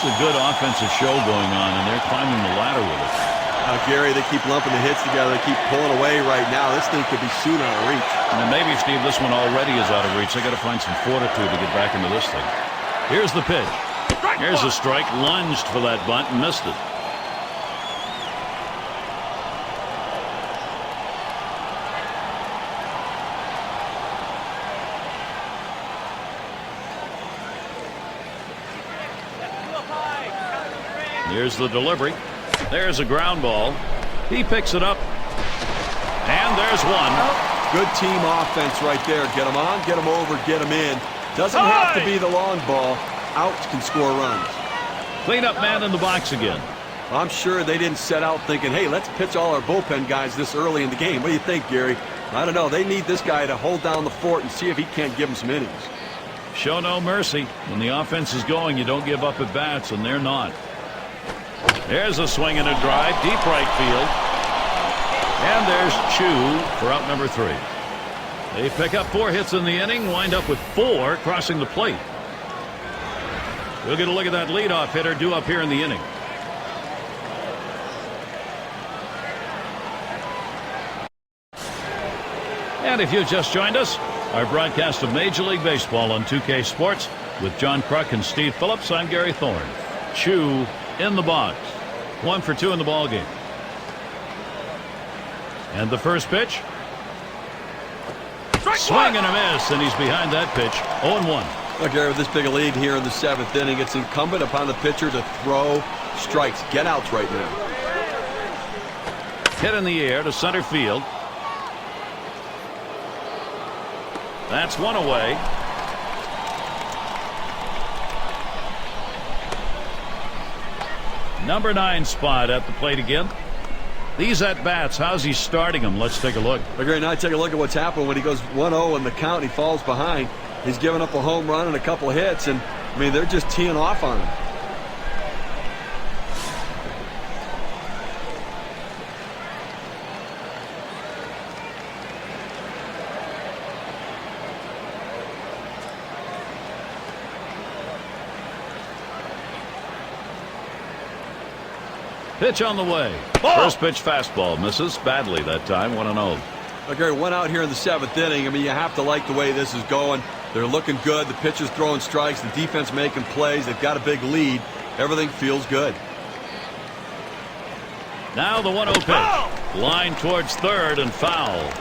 a good offensive show going on, and they're climbing the ladder with it. Gary, they keep lumping the hits together. They keep pulling away right now. This thing could be soon out of reach. And then maybe, Steve, this one already is out of reach. They got to find some fortitude to get back into this thing. Here's the pitch. Here's a strike. Lunged for that bunt and missed it. Here's the delivery. There's a ground ball. He picks it up. And there's one. Good team offense right there. Get them on, get them over, get them in. Doesn't have to be the long ball. Outs can score runs. Cleanup man in the box again. I'm sure they didn't set out thinking, hey, let's pitch all our bullpen guys this early in the game. What do you think, Gary? I don't know. They need this guy to hold down the fort and see if he can't give them some innings. Show no mercy. When the offense is going, you don't give up at bats, and they're not. There's a swing and a drive, deep right field. And there's Chu for out number 3. They pick up 4 hits in the inning, wind up with 4 crossing the plate. We'll get a look at that leadoff hitter due up here in the inning. And if you just joined us, our broadcast of Major League Baseball on 2K Sports with John Kruk and Steve Phillips. I'm Gary Thorne. Chu in the box. 1 for 2 in the ball game. And the first pitch. Swing and a miss, and he's behind that pitch. 0-1. Well, Gary, with this big a lead here in the 7th inning, it's incumbent upon the pitcher to throw strikes. Get outs right now. Hit in the air to center field. That's one away. Number 9 spot at the plate again. These at-bats, how's he starting them? Let's take a look. Okay, now take a look at what's happened when he goes 1-0 in the count. He falls behind. He's given up a home run and a couple of hits, and, I mean, they're just teeing off on him. Pitch on the way. First pitch fastball misses badly that time. 1-0. Okay, one out here in the 7th inning. I mean, you have to like the way this is going. They're looking good. The pitcher's throwing strikes. The defense making plays. They've got a big lead. Everything feels good. Now the 1-0 pitch. Line towards third and foul.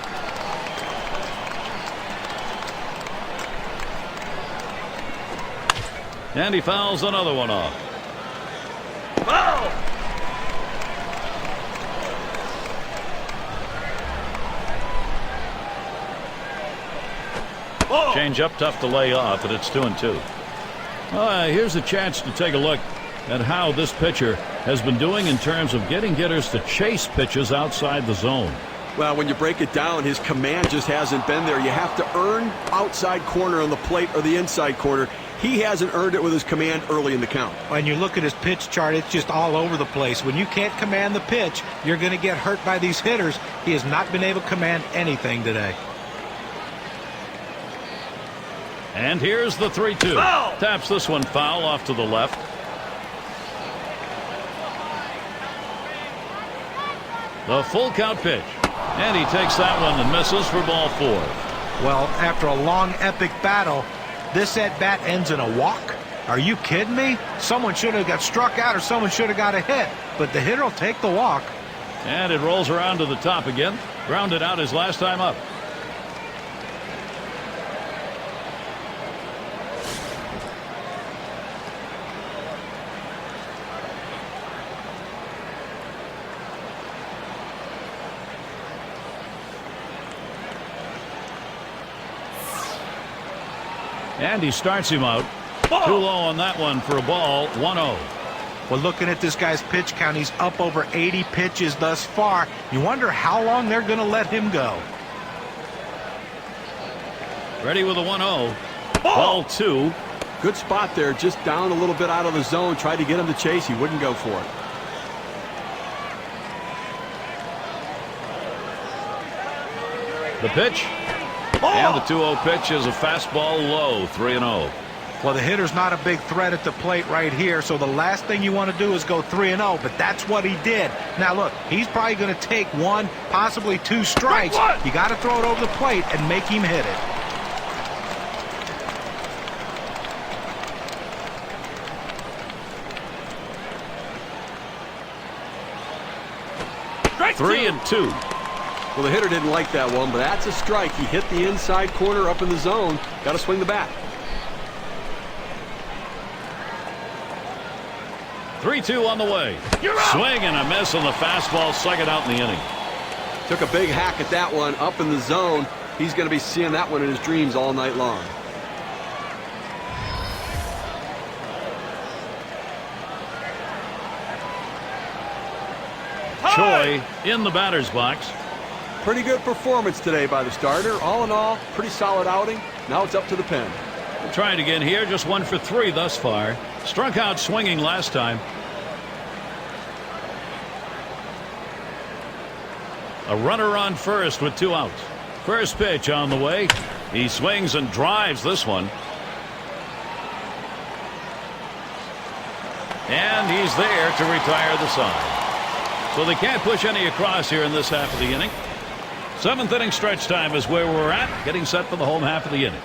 And he fouls another one off. Change up, tough to lay off, but it's 2-2. Here's a chance to take a look at how this pitcher has been doing in terms of getting hitters to chase pitches outside the zone. Well, when you break it down, his command just hasn't been there. You have to earn outside corner on the plate or the inside corner. He hasn't earned it with his command early in the count. When you look at his pitch chart, it's just all over the place. When you can't command the pitch, you're going to get hurt by these hitters. He has not been able to command anything today. And here's the 3-2. Taps this one foul off to the left. The full count pitch. And he takes that one and misses for ball 4. Well, after a long, epic battle, this at-bat ends in a walk? Are you kidding me? Someone should have got struck out or someone should have got a hit. But the hitter will take the walk. And it rolls around to the top again. Grounded out his last time up. And he starts him out. Too low on that one for a ball. 1-0. Well, looking at this guy's pitch count, he's up over 80 pitches thus far. You wonder how long they're going to let him go. Ready with a 1-0. Ball 2. Good spot there, just down a little bit out of the zone. Tried to get him to chase. He wouldn't go for it. The pitch. And the 2-0 pitch is a fastball low. 3-0. Well, the hitter's not a big threat at the plate right here, so the last thing you want to do is go 3-0, but that's what he did. Now, look, he's probably going to take 1, possibly 2 strikes. You got to throw it over the plate and make him hit it. Strike 3-2. Well, the hitter didn't like that one, but that's a strike. He hit the inside corner up in the zone. Got to swing the bat. 3-2 on the way. Swing and a miss on the fastball, second out in the inning. Took a big hack at that one up in the zone. He's going to be seeing that one in his dreams all night long. Choi in the batter's box. Pretty good performance today by the starter. All in all, pretty solid outing. Now it's up to the pen. Trying again here, just 1 for 3 thus far. Struck out swinging last time. A runner on first with 2 outs. First pitch on the way. He swings and drives this one. And he's there to retire the side. So they can't push any across here in this half of the inning. 7th inning stretch time is where we're at, getting set for the home half of the inning.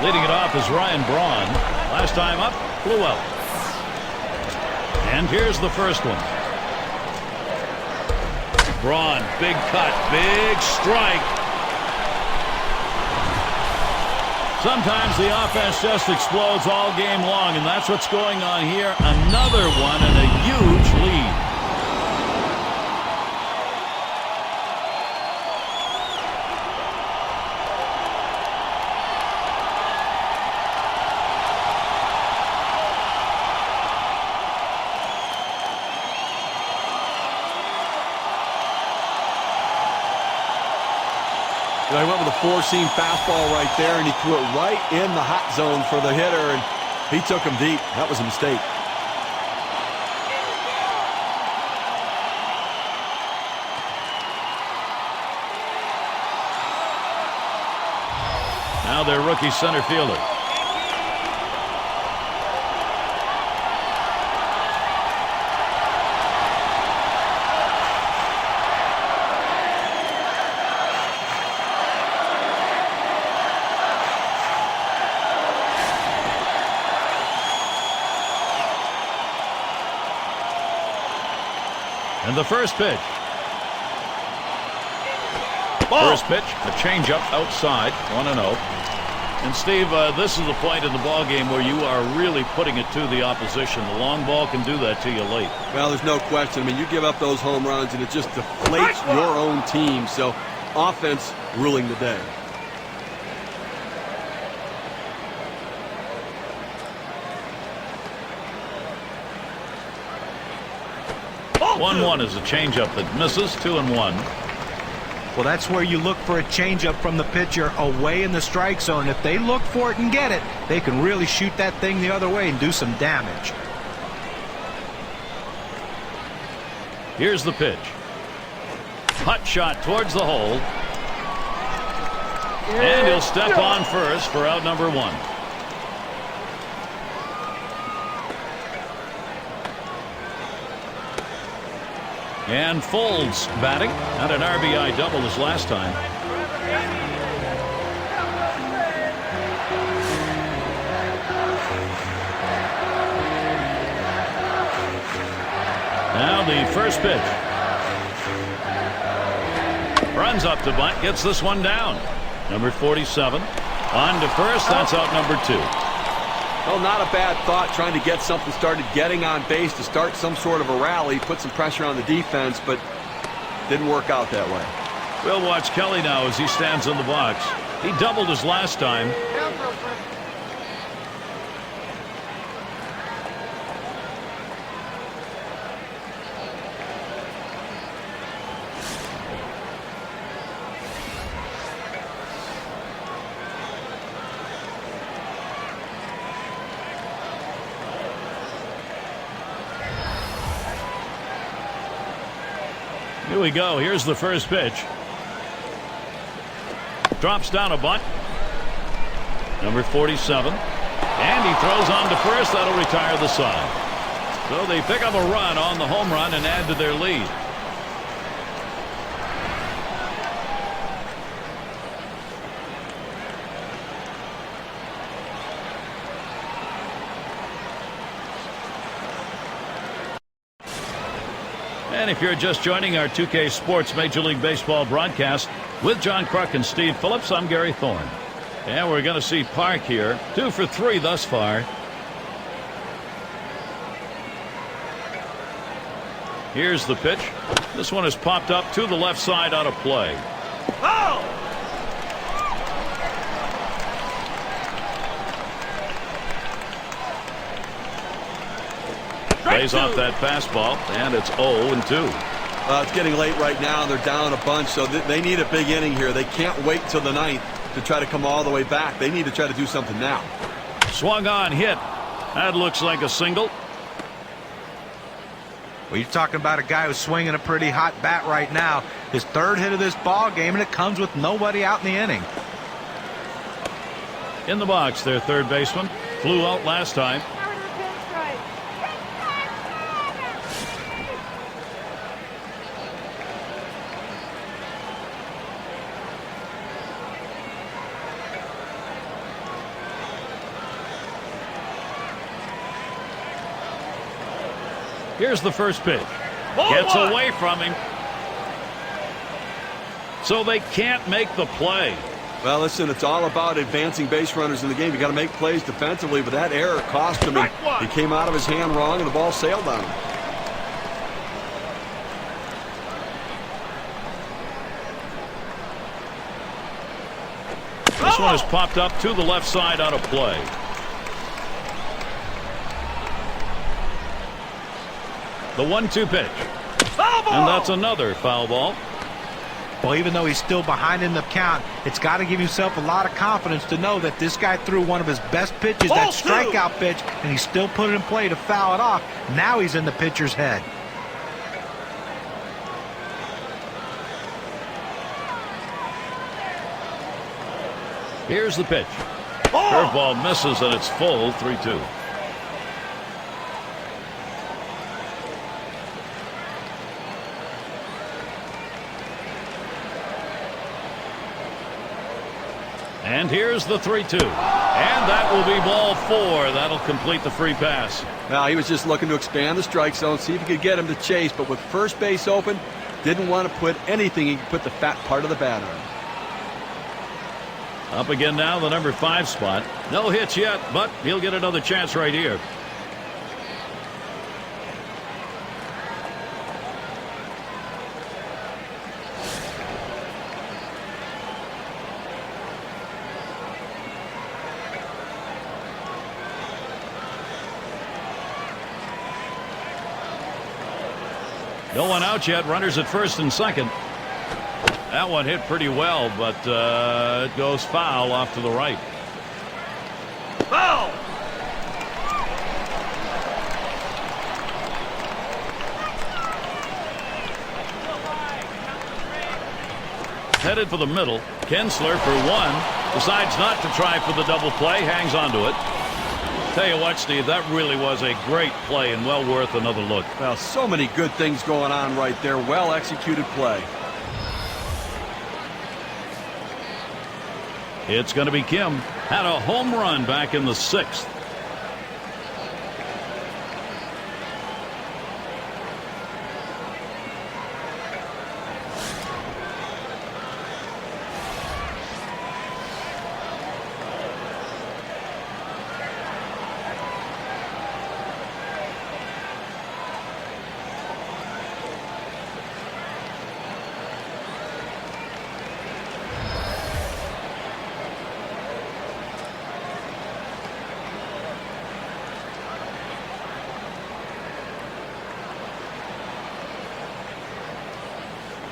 Leading it off is Ryan Braun. Last time up, flew out. And here's the first one. Braun, big cut, big strike. Sometimes the offense just explodes all game long, and that's what's going on here. Another one and a huge lead. He went with a 4-seam fastball right there, and he threw it right in the hot zone for the hitter, and he took him deep. That was a mistake. Now their rookie center fielder. And the first pitch. Ball. First pitch, a changeup outside, 1-0. And Steve, this is the point in the ball game where you are really putting it to the opposition. The long ball can do that to you late. Well, there's no question. I mean, you give up those home runs, and it just deflates your own team. So, offense ruling the day. Ball. 1-1 is a changeup that misses. 2-1. Well, that's where you look for a changeup from the pitcher away in the strike zone. If they look for it and get it, they can really shoot that thing the other way and do some damage. Here's the pitch. Hot shot towards the hole. And he'll step on first for out number 1. And Folds batting. Not an RBI double as last time. Now the first pitch. Runs up to bunt. Gets this one down. Number 47. On to first. That's out number 2. Well, not a bad thought, trying to get something started, getting on base to start some sort of a rally, put some pressure on the defense, but didn't work out that way. We'll watch Kelly now as he stands in the box. He doubled his last time. Here we go. Here's the first pitch. Drops down a bunt. Number 47. And he throws on to first. That'll retire the side. So they pick up a run on the home run and add to their lead. And if you're just joining our 2K Sports Major League Baseball broadcast with John Kruk and Steve Phillips, I'm Gary Thorne. And we're going to see Park here. 2 for 3 thus far. Here's the pitch. This one is popped up to the left side out of play. Oh! Plays off that fastball, and it's 0-2. It's getting late right now. They're down a bunch, so they need a big inning here. They can't wait till the 9th to try to come all the way back. They need to try to do something now. Swung on, hit. That looks like a single. Well, you're talking about a guy who's swinging a pretty hot bat right now. His 3rd hit of this ball game, and it comes with nobody out in the inning. In the box, their 3rd baseman. Flew out last time. Here's the first pitch. Gets away from him. So they can't make the play. Well, listen, it's all about advancing base runners in the game. You got to make plays defensively, but that error cost him. He came out of his hand wrong, and the ball sailed on him. This one is popped up to the left side out of play. The 1-2 pitch. And that's another foul ball. Well, even though he's still behind in the count, it's got to give himself a lot of confidence to know that this guy threw one of his best pitches, that strikeout pitch, and he still put it in play to foul it off. Now he's in the pitcher's head. Here's the pitch. Curveball misses, and it's full. 3-2. And here's the 3-2. And that will be ball 4. That'll complete the free pass. Now, he was just looking to expand the strike zone, see if he could get him to chase, but with first base open, didn't want to put anything he could put the fat part of the bat on. Up again now, the number 5 spot. No hits yet, but he'll get another chance right here. No one out yet. Runners at first and second. That one hit pretty well, but it goes foul off to the right. Foul! Headed for the middle. Kinsler for 1. Decides not to try for the double play. Hangs onto it. Tell you what, Steve, that really was a great play and well worth another look. Well, so many good things going on right there. Well executed play. It's going to be Kim. Had a home run back in the 6th.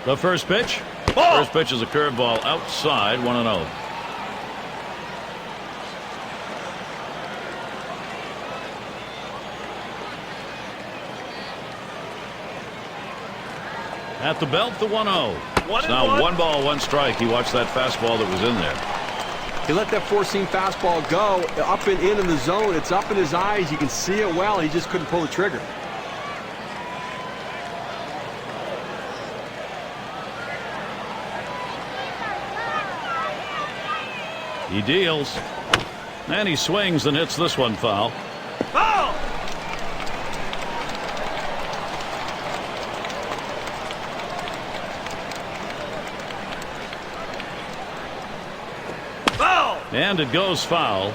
The first pitch. First pitch is a curveball outside. 1-0. At the belt, the 1-0. It's now 1 ball, 1 strike. He watched that fastball that was in there. He let that 4-seam fastball go up and in the zone. It's up in his eyes. You can see it well. He just couldn't pull the trigger. He deals. And he swings and hits this one foul. Foul! And it goes foul.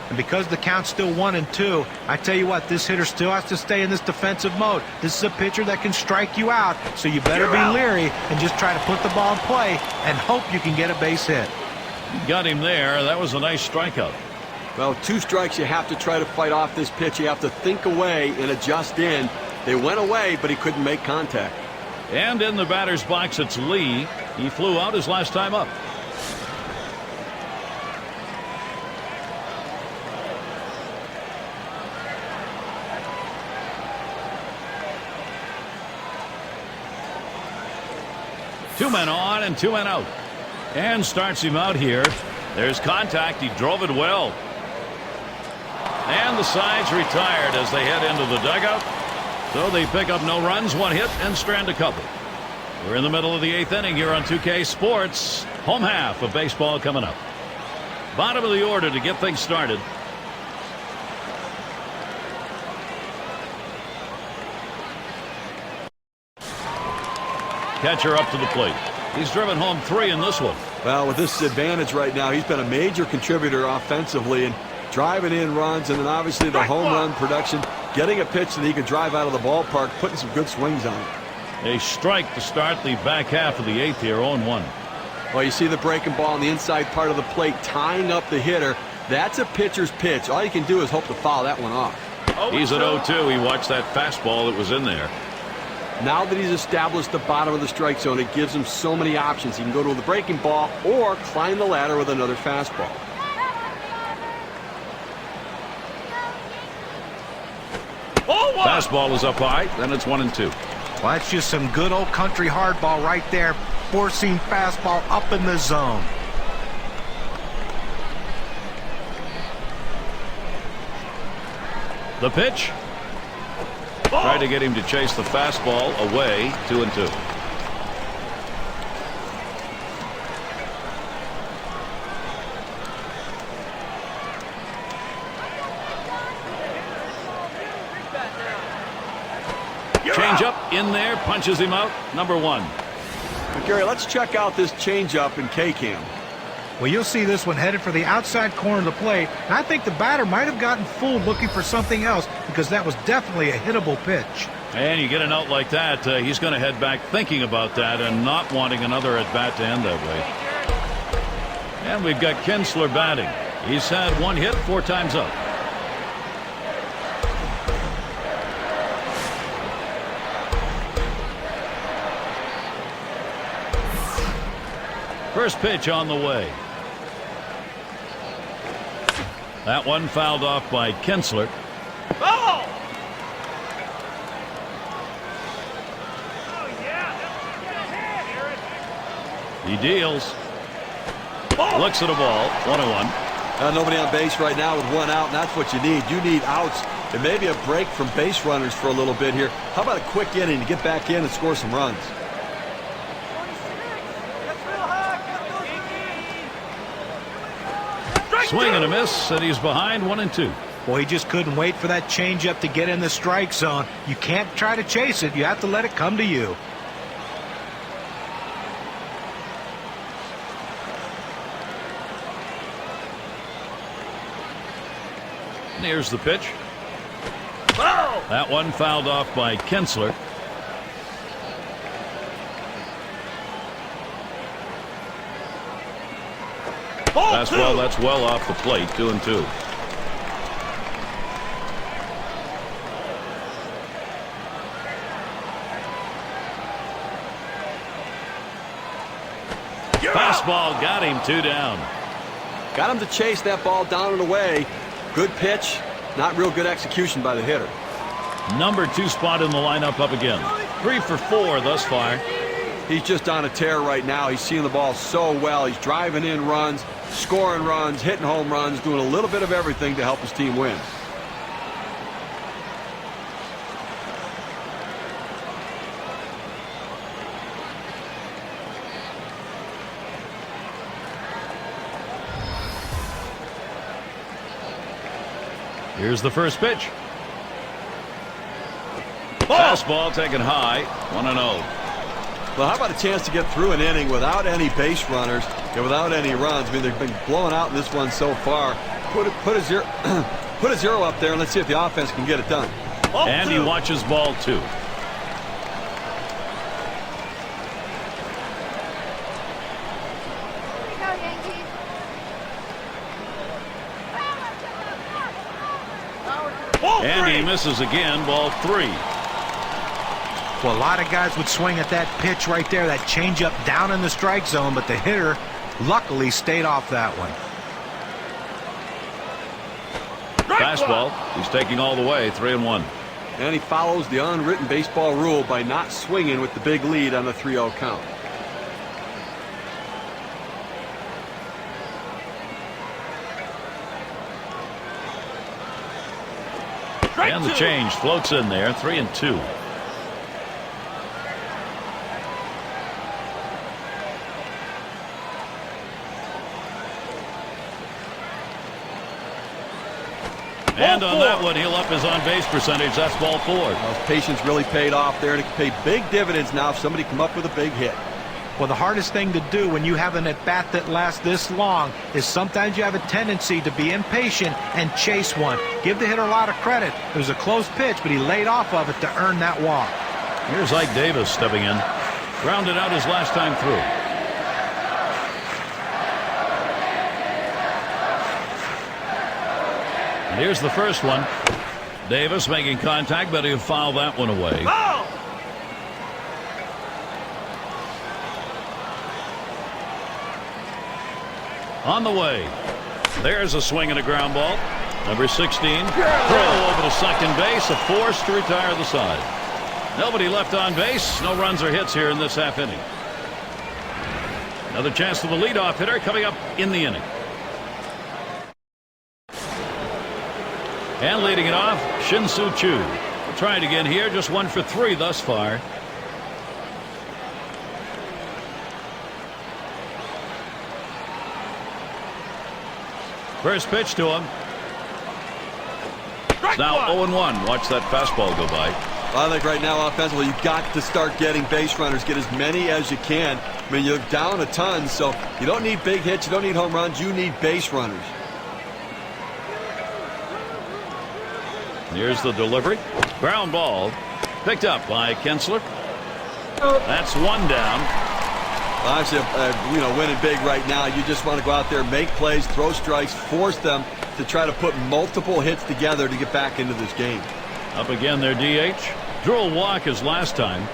And because the count's still 1-2, I tell you what, this hitter still has to stay in this defensive mode. This is a pitcher that can strike you out, so you better be leery and just try to put the ball in play and hope you can get a base hit. Got him there. That was a nice strikeout. Well, with 2 strikes, you have to try to fight off this pitch. You have to think away and adjust in. They went away, but he couldn't make contact. And in the batter's box, it's Lee. He flew out his last time up. Two men on and 2 men out. And starts him out here. There's contact. He drove it well. And the side's retired as they head into the dugout. So they pick up no runs, 1 hit, and strand a couple. We're in the middle of the 8th inning here on 2K Sports. Home half of baseball coming up. Bottom of the order to get things started. Catcher up to the plate. He's driven home 3 in this one. Well, with this advantage right now, he's been a major contributor offensively and driving in runs, and then obviously the home run production, getting a pitch that he could drive out of the ballpark, putting some good swings on it. A strike to start the back half of the 8th here, 0-1. Well, you see the breaking ball on the inside part of the plate, tying up the hitter. That's a pitcher's pitch. All you can do is hope to foul that one off. He's at 0-2. He watched that fastball that was in there. Now that he's established the bottom of the strike zone, it gives him so many options. He can go to the breaking ball or climb the ladder with another fastball. Fastball is up high, then it's 1-2. Well, that's just some good old country hardball right there. Four-seam fastball up in the zone. The pitch. Tried to get him to chase the fastball away. 2-2. Changeup in there, punches him out. Number 1. But Gary, let's check out this changeup in K-Cam. Well, you'll see this one headed for the outside corner of the plate. And I think the batter might have gotten fooled looking for something else because that was definitely a hittable pitch. And you get a note like that, he's going to head back thinking about that and not wanting another at-bat to end that way. And we've got Kinsler batting. He's had 1 hit 4 times up. First pitch on the way. That one fouled off by Kinsler. Oh! He deals. Looks at a ball. 1-1. Nobody on base right now with 1 out, and that's what you need. You need outs and maybe a break from base runners for a little bit here. How about a quick inning to get back in and score some runs? Swing and a miss, and he's behind 1-2. Boy, he just couldn't wait for that changeup to get in the strike zone. You can't try to chase it. You have to let it come to you. And here's the pitch. That one fouled off by Kinsler. Fastball, that's well off the plate. 2-2. Fastball got him. 2 down. Got him to chase that ball down and away. Good pitch. Not real good execution by the hitter. Number 2 spot in the lineup up again. 3 for 4 thus far. He's just on a tear right now. He's seeing the ball so well. He's driving in runs, scoring runs, hitting home runs, doing a little bit of everything to help his team win. Here's the first pitch. Fastball taken high. 1-0. Well, how about a chance to get through an inning without any base runners? Yeah, without any runs. I mean, they've been blowing out in this one so far. Put a zero, put a zero up there, and let's see if the offense can get it done. And he watches ball 2. And he misses again, ball 3. Well, a lot of guys would swing at that pitch right there, that changeup down in the strike zone, but the hitter luckily stayed off that one. Fastball. He's taking all the way, 3-1. And he follows the unwritten baseball rule by not swinging with the big lead on the 3-0 count. And the change floats in there, 3-2. And on that one, he'll up his on-base percentage. That's ball 4. Well, his patience really paid off there, and it can pay big dividends now if somebody come up with a big hit. Well, the hardest thing to do when you have an at-bat that lasts this long is sometimes you have a tendency to be impatient and chase one. Give the hitter a lot of credit. It was a close pitch, but he laid off of it to earn that walk. Here's Ike Davis stepping in. Grounded out his last time through. And here's the first one. Davis making contact, but he'll foul that one away. Oh! On the way. There's a swing and a ground ball. Number 16. Throw over to second base. A force to retire the side. Nobody left on base. No runs or hits here in this half inning. Another chance for the leadoff hitter coming up in the inning. And leading it off, Shin-Soo Choo. We'll try it again here. Just 1 for 3 thus far. First pitch to him. Now 0-1. Watch that fastball go by. I think right now offensively you've got to start getting base runners. Get as many as you can. I mean, you're down a ton, so you don't need big hits. You don't need home runs. You need base runners. Here's the delivery. Ground ball. Picked up by Kinsler. That's 1 down. Obviously, winning big right now. You just want to go out there, make plays, throw strikes, force them to try to put multiple hits together to get back into this game. Up again their DH. Drew a walk his last time.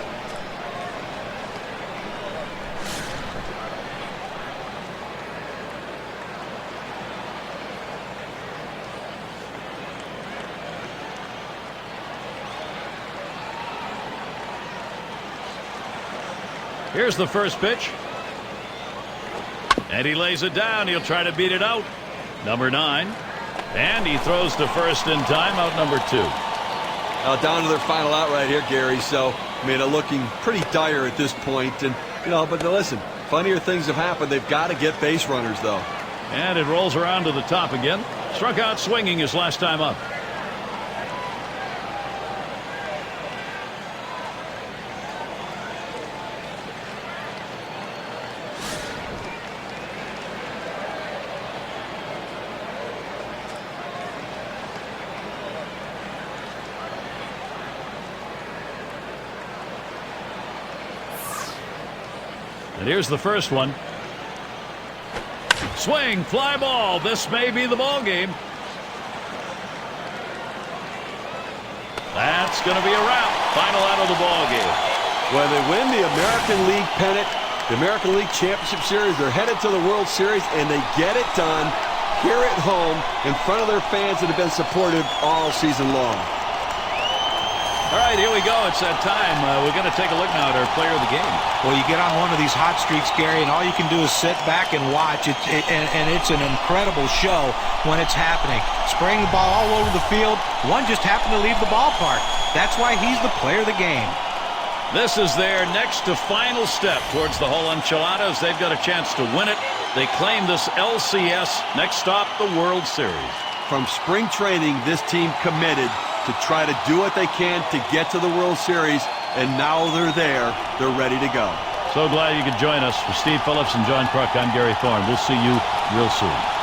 Here's the first pitch. And he lays it down. He'll try to beat it out. Number 9. And he throws to first in time. Out number 2. Down to their final out right here, Gary. So, I mean, looking pretty dire at this point. And, but listen, funnier things have happened. They've got to get base runners, though. And it rolls around to the top again. Struck out swinging his last time up. And here's the first one. Swing, fly ball. This may be the ball game. That's going to be a wrap. Final out of the ball game. When they win the American League pennant, the American League Championship Series, they're headed to the World Series, and they get it done here at home in front of their fans that have been supportive all season long. All right, here we go. It's that time. We're going to take a look now at our player of the game. Well, you get on one of these hot streaks, Gary, and all you can do is sit back and watch. And it's an incredible show when it's happening. Spraying the ball all over the field. One just happened to leave the ballpark. That's why he's the player of the game. This is their next to final step towards the whole enchiladas. They've got a chance to win it. They claim this LCS. Next stop, the World Series. From spring training, this team committed to try to do what they can to get to the World Series, and now they're there. They're ready to go. So glad you could join us. For Steve Phillips and John Kruk, I'm Gary Thorne. We'll see you real soon.